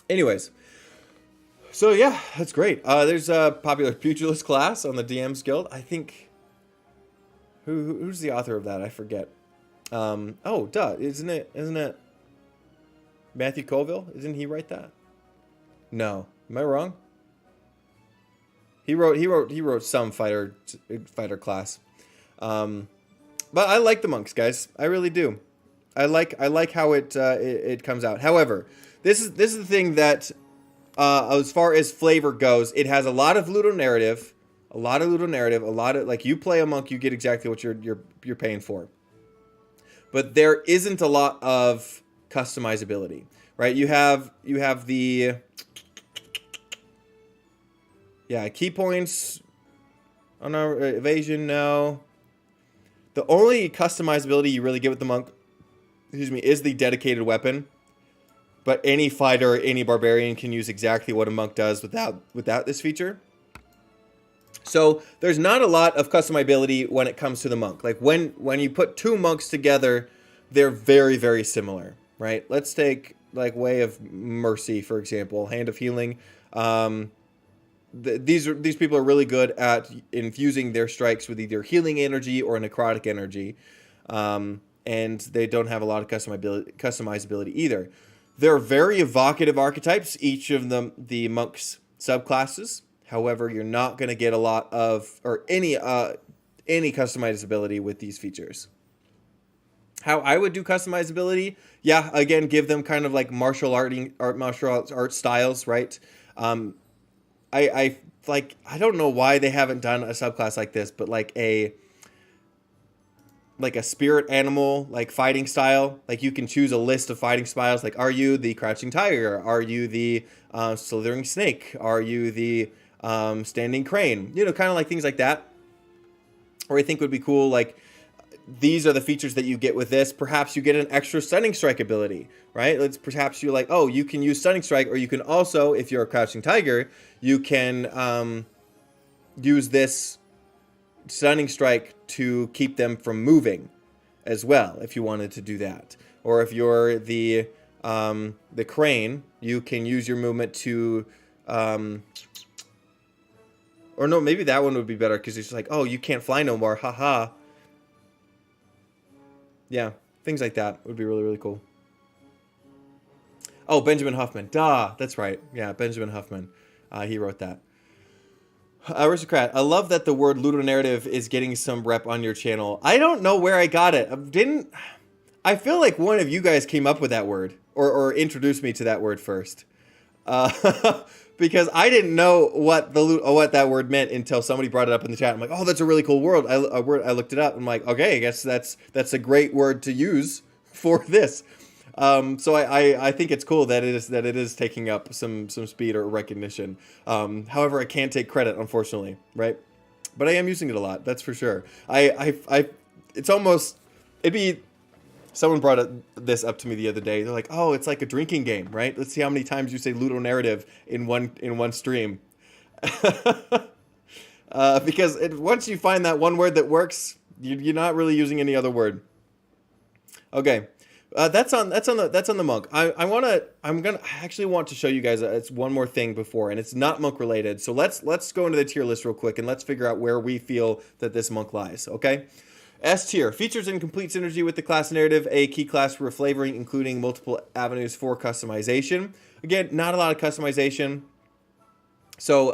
Anyways, so yeah, that's great. There's a popular pugilist class on the DM's Guild. I think who's the author of that? I forget. Oh, duh! Isn't it Matthew Colville? Isn't he write that? No, am I wrong? He wrote some fighter class. But I like the monks, guys. I really do. I like how it comes out. However, this is the thing that, as far as flavor goes, it has a lot of ludonarrative, like, you play a monk, you get exactly what you're paying for. But there isn't a lot of customizability, right? You have the key points on our evasion. No, the only customizability you really get with the monk, is the dedicated weapon. But any fighter, any barbarian can use exactly what a monk does without this feature. So there's not a lot of customizability when it comes to the monk. Like when you put 2 monks together, they're very, very similar, right? Let's take like Way of Mercy, for example, Hand of Healing. These people are really good at infusing their strikes with either healing energy or necrotic energy, and they don't have a lot of customizability either. They're very evocative archetypes, each of them, the monk's subclasses. However, you're not going to get a lot of, or any customizability with these features. How I would do customizability, again, give them kind of like martial art styles, right? I don't know why they haven't done a subclass like this, but like a spirit animal, like fighting style. Like you can choose a list of fighting styles. Like, are you the crouching tiger? Are you the slithering snake? Are you the standing crane? You know, kind of like things like that. Or I think would be cool, like, these are the features that you get with this. Perhaps you get an extra stunning strike ability, right? Perhaps you're like, oh, you can use stunning strike, or you can also, if you're a crouching tiger, you can use this stunning strike to keep them from moving as well, if you wanted to do that. Or if you're the crane, you can use your movement to or no, maybe that one would be better, because it's just like, oh, you can't fly no more, haha. Yeah, things like that would be really, really cool. Oh, Benjamin Huffman. Duh, that's right. Yeah, Benjamin Huffman. He wrote that. Aristocrat, I love that the word ludonarrative is getting some rep on your channel. I don't know where I got it. I feel like one of you guys came up with that word, or introduced me to that word first. Because I didn't know what that word meant until somebody brought it up in the chat. I'm like, oh, that's a really cool word. I looked it up. I'm like, okay, I guess that's a great word to use for this. So I think it's cool that it is taking up some speed or recognition. However, I can't take credit, unfortunately, right? But I am using it a lot, that's for sure. It'd be Someone brought this up to me the other day. They're like, "Oh, it's like a drinking game, right? Let's see how many times you say ludonarrative in one stream." Because once you find that one word that works, you're not really using any other word. Okay, that's on the monk. I actually want to show you guys it's one more thing before, and it's not monk related. So let's go into the tier list real quick and let's figure out where we feel that this monk lies. Okay. S tier, features in complete synergy with the class narrative, a key class for reflavoring, including multiple avenues for customization. Again, not a lot of customization. So,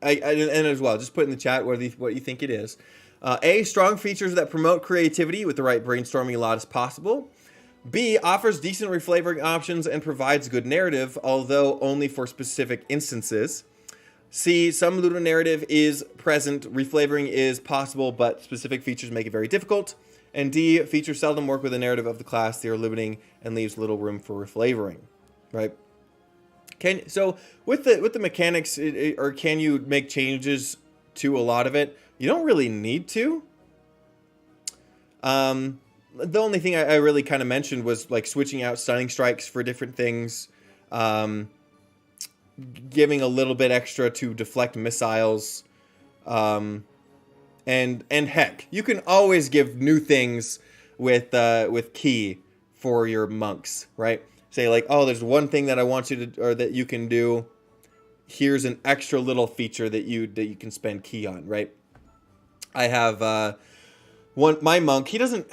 and as well, just put in the chat what you think it is. A, strong features that promote creativity with the right brainstorming a lot as possible. B, offers decent reflavoring options and provides good narrative, although only for specific instances. C, some ludo narrative is present, reflavoring is possible, but specific features make it very difficult. And D, features seldom work with the narrative of the class they are limiting and leaves little room for reflavoring, right? So with the mechanics, or can you make changes to a lot of it? You don't really need to. The only thing I really kind of mentioned was like switching out stunning strikes for different things. Giving a little bit extra to deflect missiles, and heck, you can always give new things with key for your monks, right? Say like, oh, there's one thing that I want you to, or that you can do. Here's an extra little feature that you can spend key on, right? I have my monk. He doesn't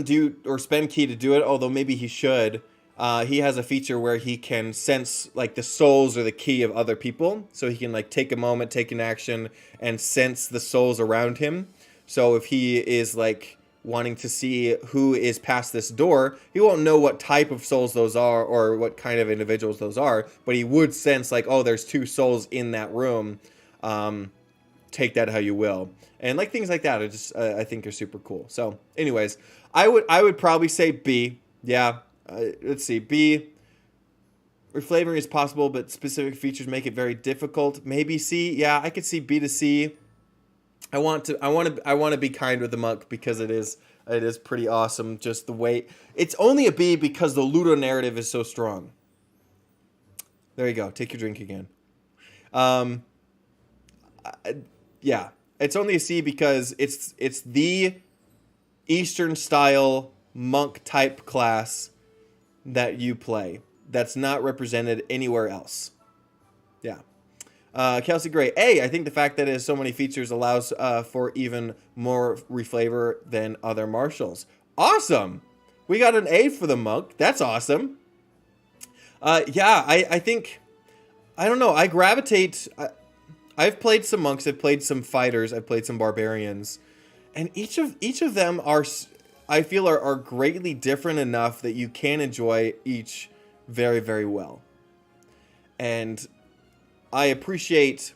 do or spend key to do it, although maybe he should. He has a feature where he can sense like the souls or the key of other people. So he can like take a moment, take an action, and sense the souls around him. So if he is like wanting to see who is past this door, he won't know what type of souls those are or what kind of individuals those are, but he would sense like, oh, there's 2 souls in that room. Take that how you will. And like things like that are just, I think are super cool. So anyways, I would probably say B. Yeah. Let's see. B. Reflavoring is possible, but specific features make it very difficult. Maybe C. Yeah, I could see B to C. I want to be kind with the monk because it is pretty awesome. Just the way it's only a B because the ludo narrative is so strong. There you go. Take your drink again. Yeah, it's only a C because it's the Eastern style monk type class that you play that's not represented anywhere else. Yeah. Kelsey Gray, A, I think the fact that it has so many features allows for even more reflavor than other martials. Awesome. We got an A for the monk. That's awesome. Yeah, I think, I don't know. I gravitate. I've played some monks. I've played some fighters. I've played some barbarians, and each of them are, I feel, are greatly different enough that you can enjoy each very, very well. And I appreciate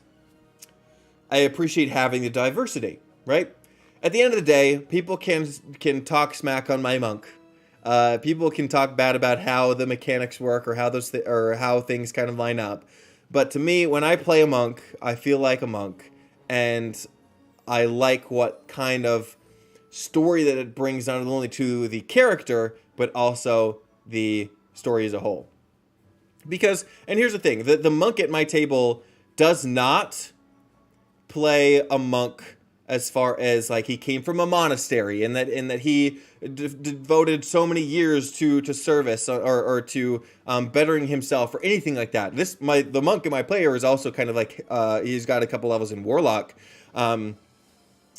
having the diversity, right? At the end of the day, people can talk smack on my monk. People can talk bad about how the mechanics work or how things kind of line up. But to me, when I play a monk, I feel like a monk, and I like what kind of story that it brings not only to the character, but also the story as a whole. Because, and here's the thing, the monk at my table does not play a monk as far as like he came from a monastery and that he devoted so many years to service or to bettering himself or anything like that. The monk in my player is also kind of like he's got a couple levels in warlock,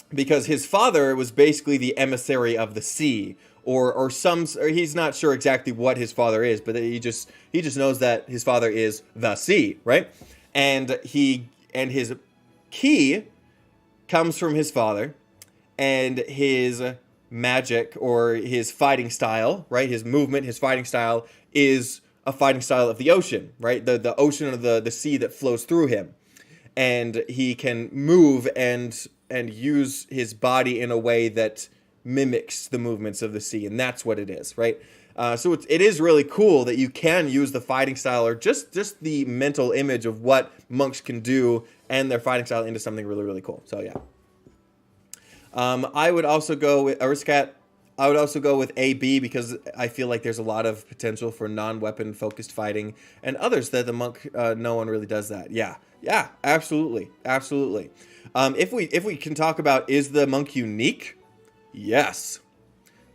because his father was basically the emissary of the sea, or he's not sure exactly what his father is, but he just knows that his father is the sea, right? And his key comes from his father, and his magic or his fighting style, right? His movement, his fighting style is a fighting style of the ocean, right? The ocean of the sea that flows through him, and he can move and use his body in a way that mimics the movements of the sea, and that's what it is, right? So it is really cool that you can use the fighting style or just the mental image of what monks can do and their fighting style into something really, really cool. So yeah. I would also go with Ariscat. I would also go with AB because I feel like there's a lot of potential for non-weapon focused fighting, and others that the monk, no one really does that. Yeah, absolutely, absolutely. If we can talk about, is the monk unique? Yes,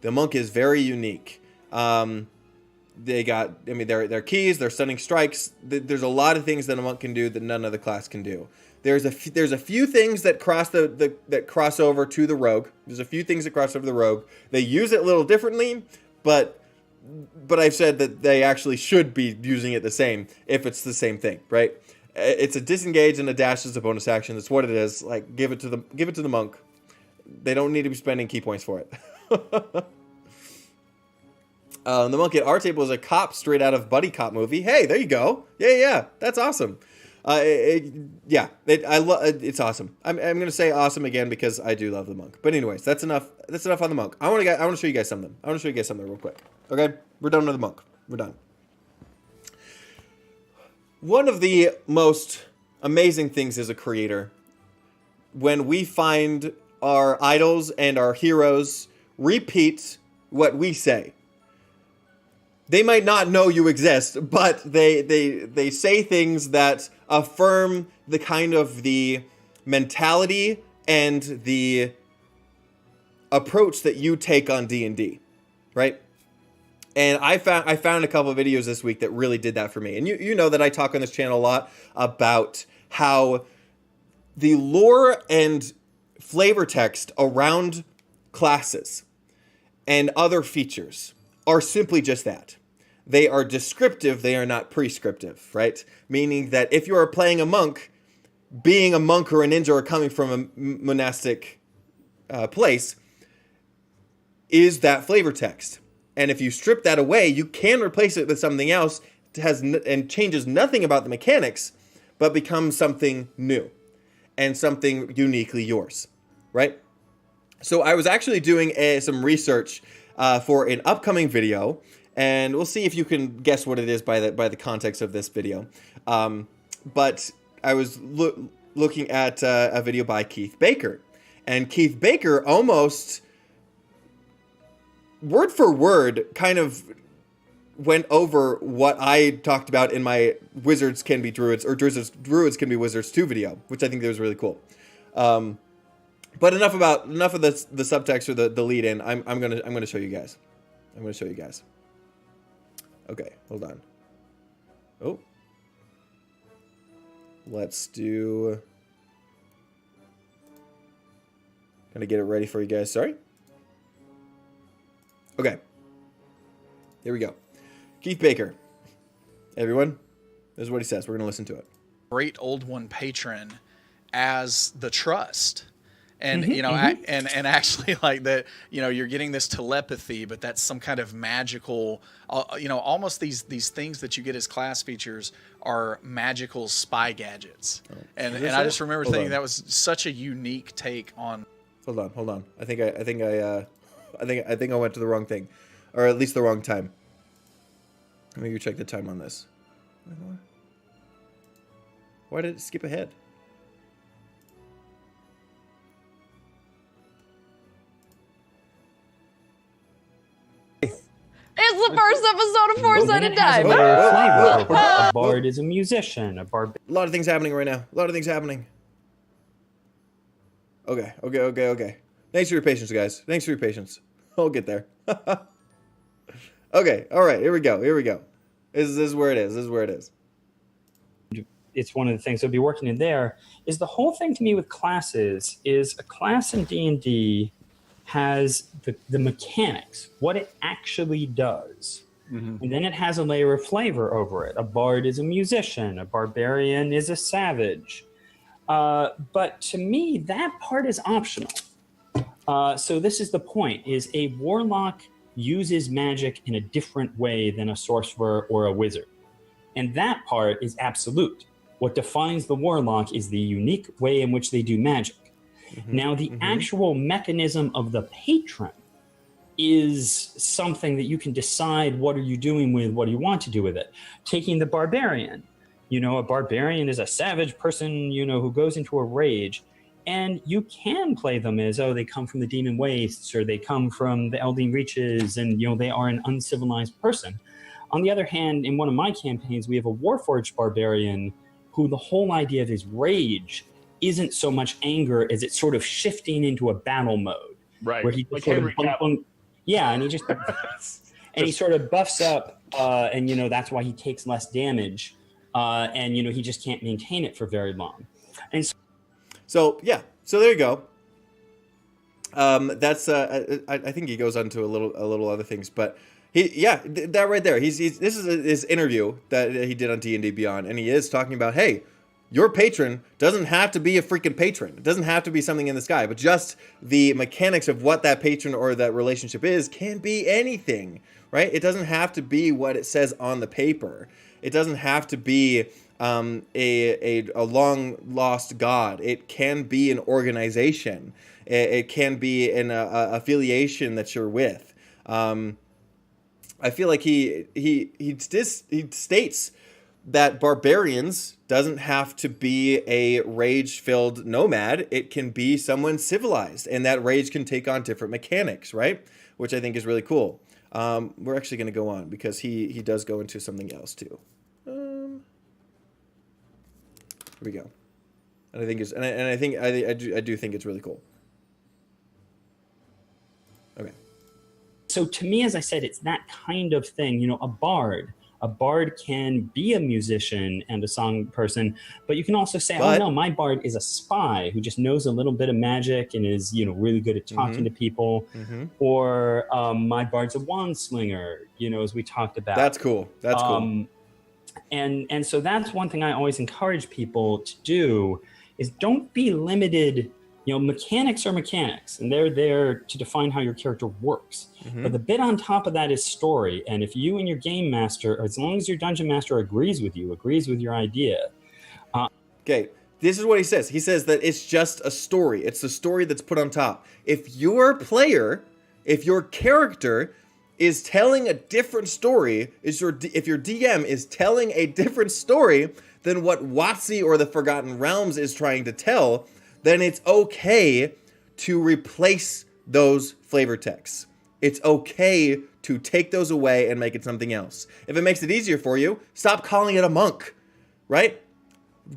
the monk is very unique. They got, I mean, their keys, their stunning strikes. There's a lot of things that a monk can do that none other class can do. There's a few things that cross that cross over to the rogue. There's a few things that cross over the rogue. They use it a little differently, but I've said that they actually should be using it the same if it's the same thing, right? It's a disengage and a dash as a bonus action. That's what it is. Like, give it to the monk. They don't need to be spending key points for it. The monk at our table is a cop straight out of Buddy Cop movie. Hey, there you go. Yeah, that's awesome. It's awesome. I'm gonna say awesome again because I do love the monk. But anyways, that's enough. That's enough on the monk. I want to show you guys something. Real quick. Okay, we're done with the monk. We're done. One of the most amazing things as a creator, when we find our idols and our heroes repeat what we say. They might not know you exist, but they say things that affirm the kind of the mentality and the approach that you take on D&D, right? And I found a couple of videos this week that really did that for me. And you know that I talk on this channel a lot about how the lore and flavor text around classes and other features are simply just that. They are descriptive, they are not prescriptive, right? Meaning that if you are playing a monk, being a monk or a ninja or coming from a monastic place is that flavor text. And if you strip that away, you can replace it with something else and changes nothing about the mechanics, but becomes something new and something uniquely yours, right? So I was actually doing some research for an upcoming video, and we'll see if you can guess what it is by the context of this video. But I was looking at a video by Keith Baker, and Keith Baker almost word for word kind of went over what I talked about in my Wizards Can Be Druids or Druids Can Be Wizards 2 video, which I think that was really cool. But enough of the subtext or the lead in. I'm gonna show you guys. Okay, hold on. Oh, let's do. Gonna get it ready for you guys. Sorry. Okay. Here we go. Keith Baker. Everyone, this is what he says. We're gonna listen to it. Great Old One patron as the trust. And, you know, and actually like that, you know, you're getting this telepathy, but that's some kind of magical, you know, almost these things that you get as class features are magical spy gadgets. Oh. And I just remember thinking that was such a unique take on. Hold on. I think I went to the wrong thing, or at least the wrong time. Let me go check the time on this. Why did it skip ahead? It's the first episode of Four-Sided Die. A bard is a musician. A lot of things happening right now. Okay. Thanks for your patience, guys. I'll get there. Okay, all right. Here we go. This is where it is. It's one of the things that will be working in there. Is the whole thing to me with classes is a class in D&D has the mechanics, what it actually does. Mm-hmm. And then it has a layer of flavor over it. A bard is a musician. A barbarian is a savage. But to me, that part is optional. So this is the point, is a warlock uses magic in a different way than a sorcerer or a wizard. And that part is absolute. What defines the warlock is the unique way in which they do magic. Mm-hmm. Now, the actual mechanism of the patron is something that you can decide what are you doing with, what do you want to do with it. Taking the barbarian, you know, a barbarian is a savage person, you know, who goes into a rage. And you can play them as, oh, they come from the Demon Wastes, or they come from the Eldeen Reaches, and they are an uncivilized person. On the other hand, in one of my campaigns, we have a Warforged barbarian who the whole idea of his rage isn't so much anger as it's sort of shifting into a battle mode. Right. Where he Like sort Henry of Cavill. yeah, and he just and he sort of buffs up, and that's why he takes less damage, and he just can't maintain it for very long. And So yeah, so there you go. That's I think he goes on to a little other things, but that right there. This is his interview that he did on D&D Beyond, and he is talking about, hey, your patron doesn't have to be a freaking patron. It doesn't have to be something in the sky, but just the mechanics of what that patron or that relationship is can be anything, right? It doesn't have to be what it says on the paper. It doesn't have to be a long lost god. It can be an organization. It can be an affiliation that you're with. I feel like he states that barbarians doesn't have to be a rage-filled nomad. It can be someone civilized, and that rage can take on different mechanics, right? Which I think is really cool. We're actually going to go on because he does go into something else too. Here we go. And I think I do think it's really cool. Okay. So to me, as I said, it's that kind of thing. A bard. A bard can be a musician and a song person, but you can also say, oh no, my bard is a spy who just knows a little bit of magic and is, really good at talking to people. Mm-hmm. Or my bard's a wand slinger, as we talked about. That's cool. That's cool. And so that's one thing I always encourage people to do is don't be limited. Mechanics are mechanics, and they're there to define how your character works. Mm-hmm. But the bit on top of that is story. And if you and your game master, or as long as your dungeon master agrees with your idea. Okay, this is what he says. He says that it's just a story. It's the story that's put on top. If your character is telling a different story, if your DM is telling a different story than what WotC or the Forgotten Realms is trying to tell, then it's okay to replace those flavor texts. It's okay to take those away and make it something else. If it makes it easier for you, stop calling it a monk, right?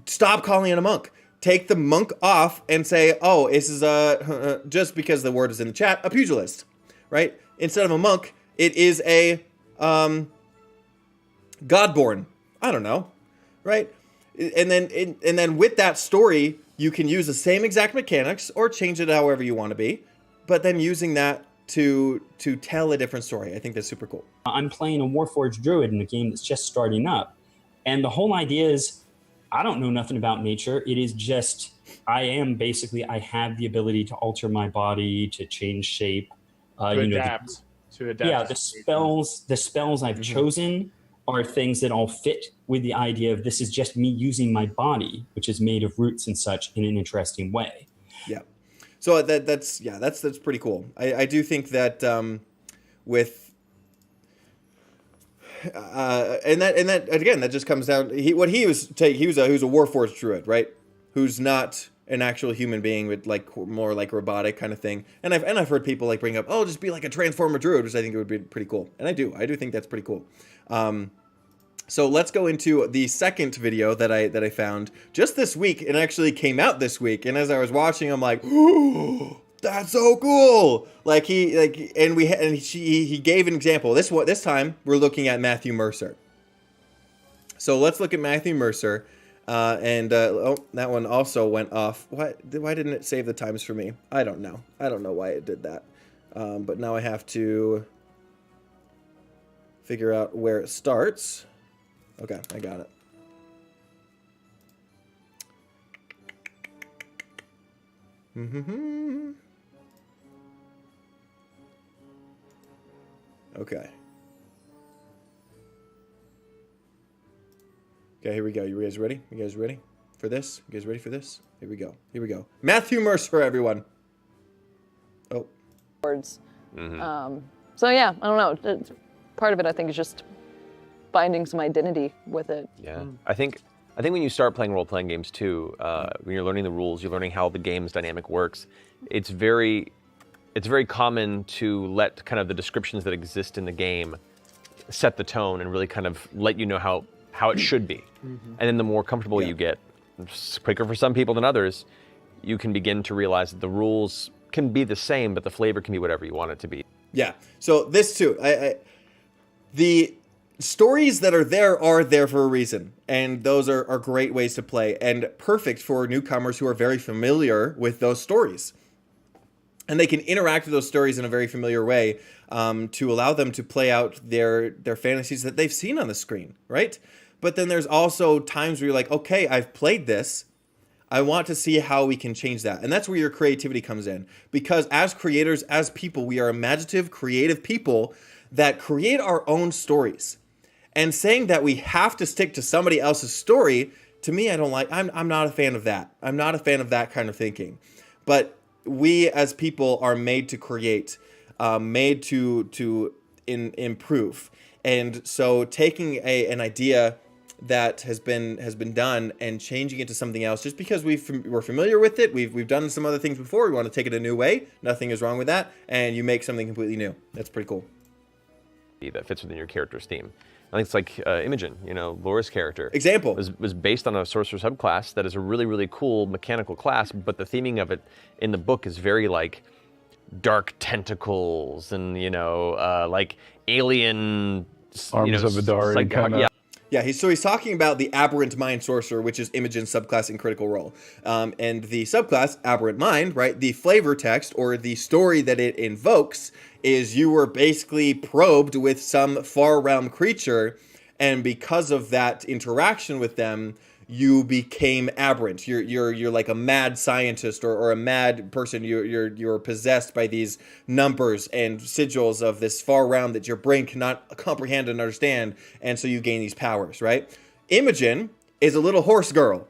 Stop calling it a monk. Take the monk off and say, oh, this is just because the word is in the chat, a pugilist, right? Instead of a monk, it is a godborn. I don't know, right? And then with that story, you can use the same exact mechanics or change it however you want to be, but then using that to tell a different story. I think that's super cool. I'm playing a Warforged druid in a game that's just starting up, and the whole idea is I don't know nothing about nature. It is just I have the ability to alter my body, to change shape, to adapt. Yeah, the spells I've chosen are things that all fit with the idea of this is just me using my body, which is made of roots and such, in an interesting way. Yeah. So that's pretty cool. I do think that with and that again, that just comes down. He was a Warforged druid, right? Who's not an actual human being with more like robotic kind of thing. And I've heard people bring up, oh, just be like a transformer druid, which I think it would be pretty cool. And I do think that's pretty cool. So let's go into the second video that I found just this week. It actually came out this week, and as I was watching, I'm like, "Ooh, that's so cool!" He gave an example. This time we're looking at Matthew Mercer. So let's look at Matthew Mercer, that one also went off. Why didn't it save the times for me? I don't know. I don't know why it did that. But now I have to figure out where it starts. Okay, I got it. Okay. Okay, here we go. You guys ready? You guys ready for this? You guys ready for this? Here we go. Here we go. Matthew Mercer, everyone. Oh. Words. So yeah, I don't know. Part of it, I think, is just finding some identity with it. Yeah, I think I think when you start playing role-playing games too, when you're learning the rules, you're learning how the game's dynamic works. It's very common to let kind of the descriptions that exist in the game set the tone and really kind of let you know how it should be. And then the more comfortable you get, it's quicker for some people than others, you can begin to realize that the rules can be the same, but the flavor can be whatever you want it to be. Yeah. So this too, the stories that are there for a reason, and those are great ways to play and perfect for newcomers who are very familiar with those stories. And they can interact with those stories in a very familiar way to allow them to play out their fantasies that they've seen on the screen, right? But then there's also times where you're like, okay, I've played this. I want to see how we can change that. And that's where your creativity comes in. Because as creators, as people, we are imaginative, creative people that create our own stories. And saying that we have to stick to somebody else's story, to me, I don't like, I'm not a fan of that. I'm not a fan of that kind of thinking. But we as people are made to create, made to improve. And so taking an idea that has been done and changing it to something else just because we're familiar with it, we've done some other things before, we want to take it a new way, nothing is wrong with that, and you make something completely new. That's pretty cool. That fits within your character's theme. I think it's like Imogen, Laura's character. Example. Was based on a sorcerer subclass that is a really, really cool mechanical class, but the theming of it in the book is very like dark tentacles and, like alien... Arms of Adari like, kind of. yeah. Yeah, he's talking about the Aberrant Mind Sorcerer, which is Imogen's subclass in Critical Role. And the subclass, Aberrant Mind, right, the flavor text or the story that it invokes is you were basically probed with some far realm creature, and because of that interaction with them, you became aberrant. You're like a mad scientist or a mad person. You're possessed by these numbers and sigils of this far realm that your brain cannot comprehend and understand, and so you gain these powers, right? Imogen is a little horse girl.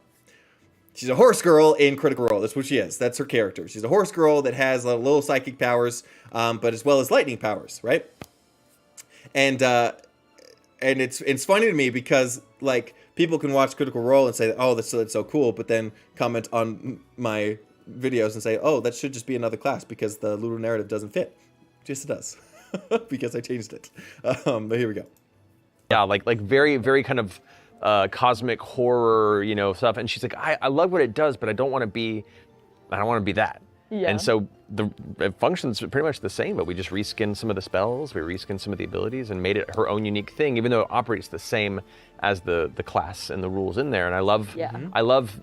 She's a horse girl in Critical Role. That's what she is. That's her character. She's a horse girl that has little psychic powers, but as well as lightning powers, right? And it's funny to me because like people can watch Critical Role and say, "Oh, that's so cool," but then comment on my videos and say, "Oh, that should just be another class because the Lulu narrative doesn't fit." Yes, it does, because I changed it. But here we go. Yeah, like very, very kind of cosmic horror, stuff. And she's like, I love what it does, but I don't want to be that. Yeah. And so it functions pretty much the same, but we just reskinned some of the spells, we reskinned some of the abilities, and made it her own unique thing, even though it operates the same as the class and the rules in there. And I love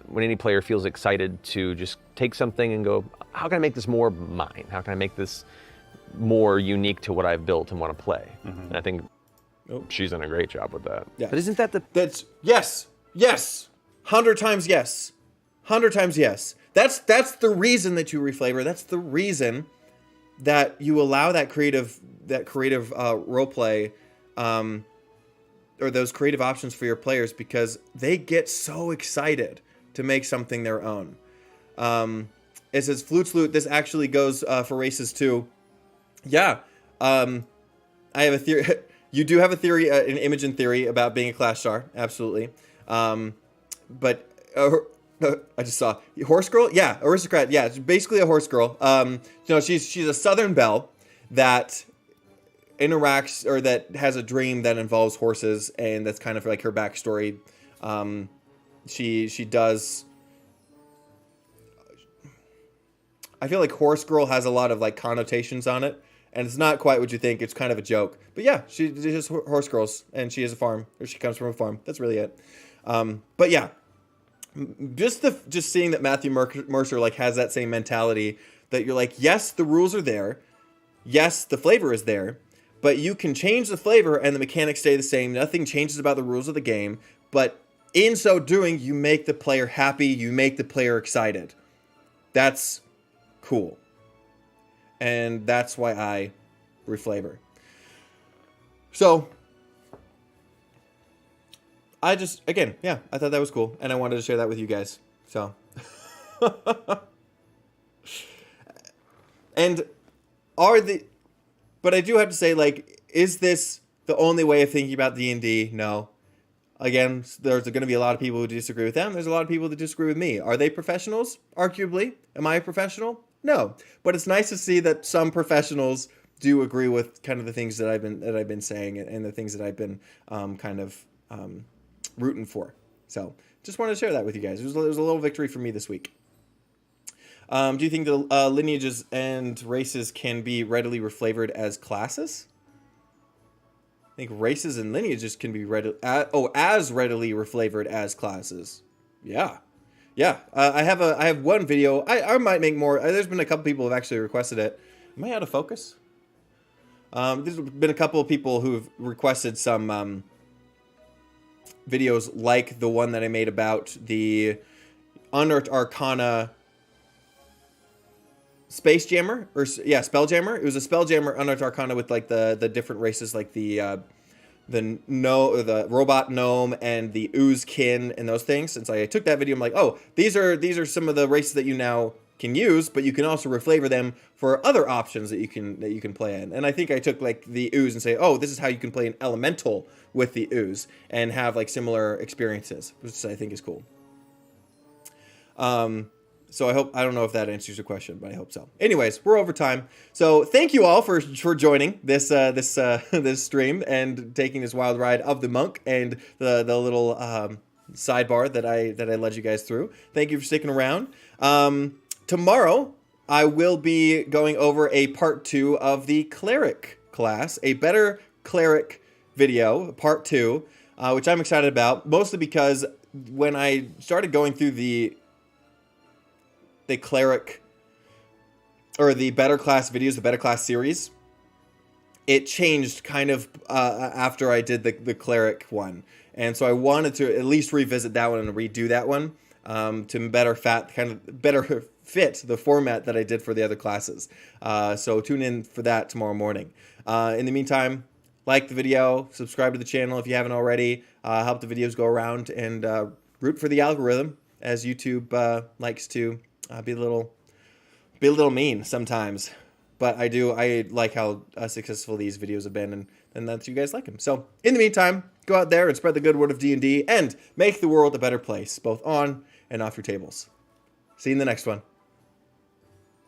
when any player feels excited to just take something and go, how can I make this more mine? How can I make this more unique to what I've built and want to play? And I think she's done a great job with that. Yeah. But isn't that That's yes, 100 times yes, 100 times yes. That's the reason that you reflavor. That's the reason that you allow that creative role play, or those creative options for your players, because they get so excited to make something their own. It says flute. This actually goes for races too. Yeah, I have a theory. You do have a theory, an Imogen theory about being a class star, absolutely. But I just saw horse girl. Yeah, aristocrat. Yeah, it's basically a horse girl. She's a Southern belle that interacts or that has a dream that involves horses, and that's kind of like her backstory. She does. I feel like horse girl has a lot of like connotations on it. And it's not quite what you think. It's kind of a joke. But yeah, she's just horse girls, and she has a farm, or she comes from a farm. That's really it. But yeah, just seeing that Matthew Mercer like has that same mentality that you're like, yes, the rules are there. Yes, the flavor is there. But you can change the flavor and the mechanics stay the same. Nothing changes about the rules of the game. But in so doing, you make the player happy. You make the player excited. That's cool. And that's why I reflavor. So, I just, again, yeah, I thought that was cool. And I wanted to share that with you guys. So. But I do have to say, like, is this the only way of thinking about D&D? No. Again, there's going to be a lot of people who disagree with them. There's a lot of people that disagree with me. Are they professionals? Arguably. Am I a professional? No. But it's nice to see that some professionals do agree with kind of the things that I've been saying and the things that I've been rooting for. So just wanted to share that with you guys. It was a little victory for me this week. Do you think the lineages and races can be readily reflavored as classes? I think races and lineages can be as readily reflavored as classes. Yeah. I have one video. I might make more. There's been a couple people who have actually requested it. Am I out of focus? There's been a couple of people who've requested some videos like the one that I made about the Unearthed Arcana Space Jammer, or yeah, Spelljammer. It was a Spelljammer Unearthed Arcana with like the different races, like the robot gnome and the oozkin and those things. And so I took that video. I'm like, oh, these are some of the races that you now can use, but you can also reflavor them for other options that you can play in. And I think I took like the ooze and say, oh, this is how you can play an elemental with the ooze and have like similar experiences, which I think is cool. So I don't know if that answers your question, but I hope so. Anyways, we're over time. So thank you all for joining this stream and taking this wild ride of the monk and the little sidebar that I led you guys through. Thank you for sticking around. Tomorrow I will be going over a part 2 of the cleric class, a better cleric video, part 2, which I'm excited about, mostly because when I started going through the cleric, or the better class videos, the better class series, it changed kind of after I did the cleric one. And so I wanted to at least revisit that one and redo that one to better fit the format that I did for the other classes. So tune in for that tomorrow morning. In the meantime, like the video, subscribe to the channel if you haven't already, help the videos go around, and root for the algorithm, as YouTube likes to be a little mean sometimes, but I like how successful these videos have been, and that you guys like them. So in the meantime, go out there and spread the good word of D&D and make the world a better place, both on and off your tables. See you in the next one.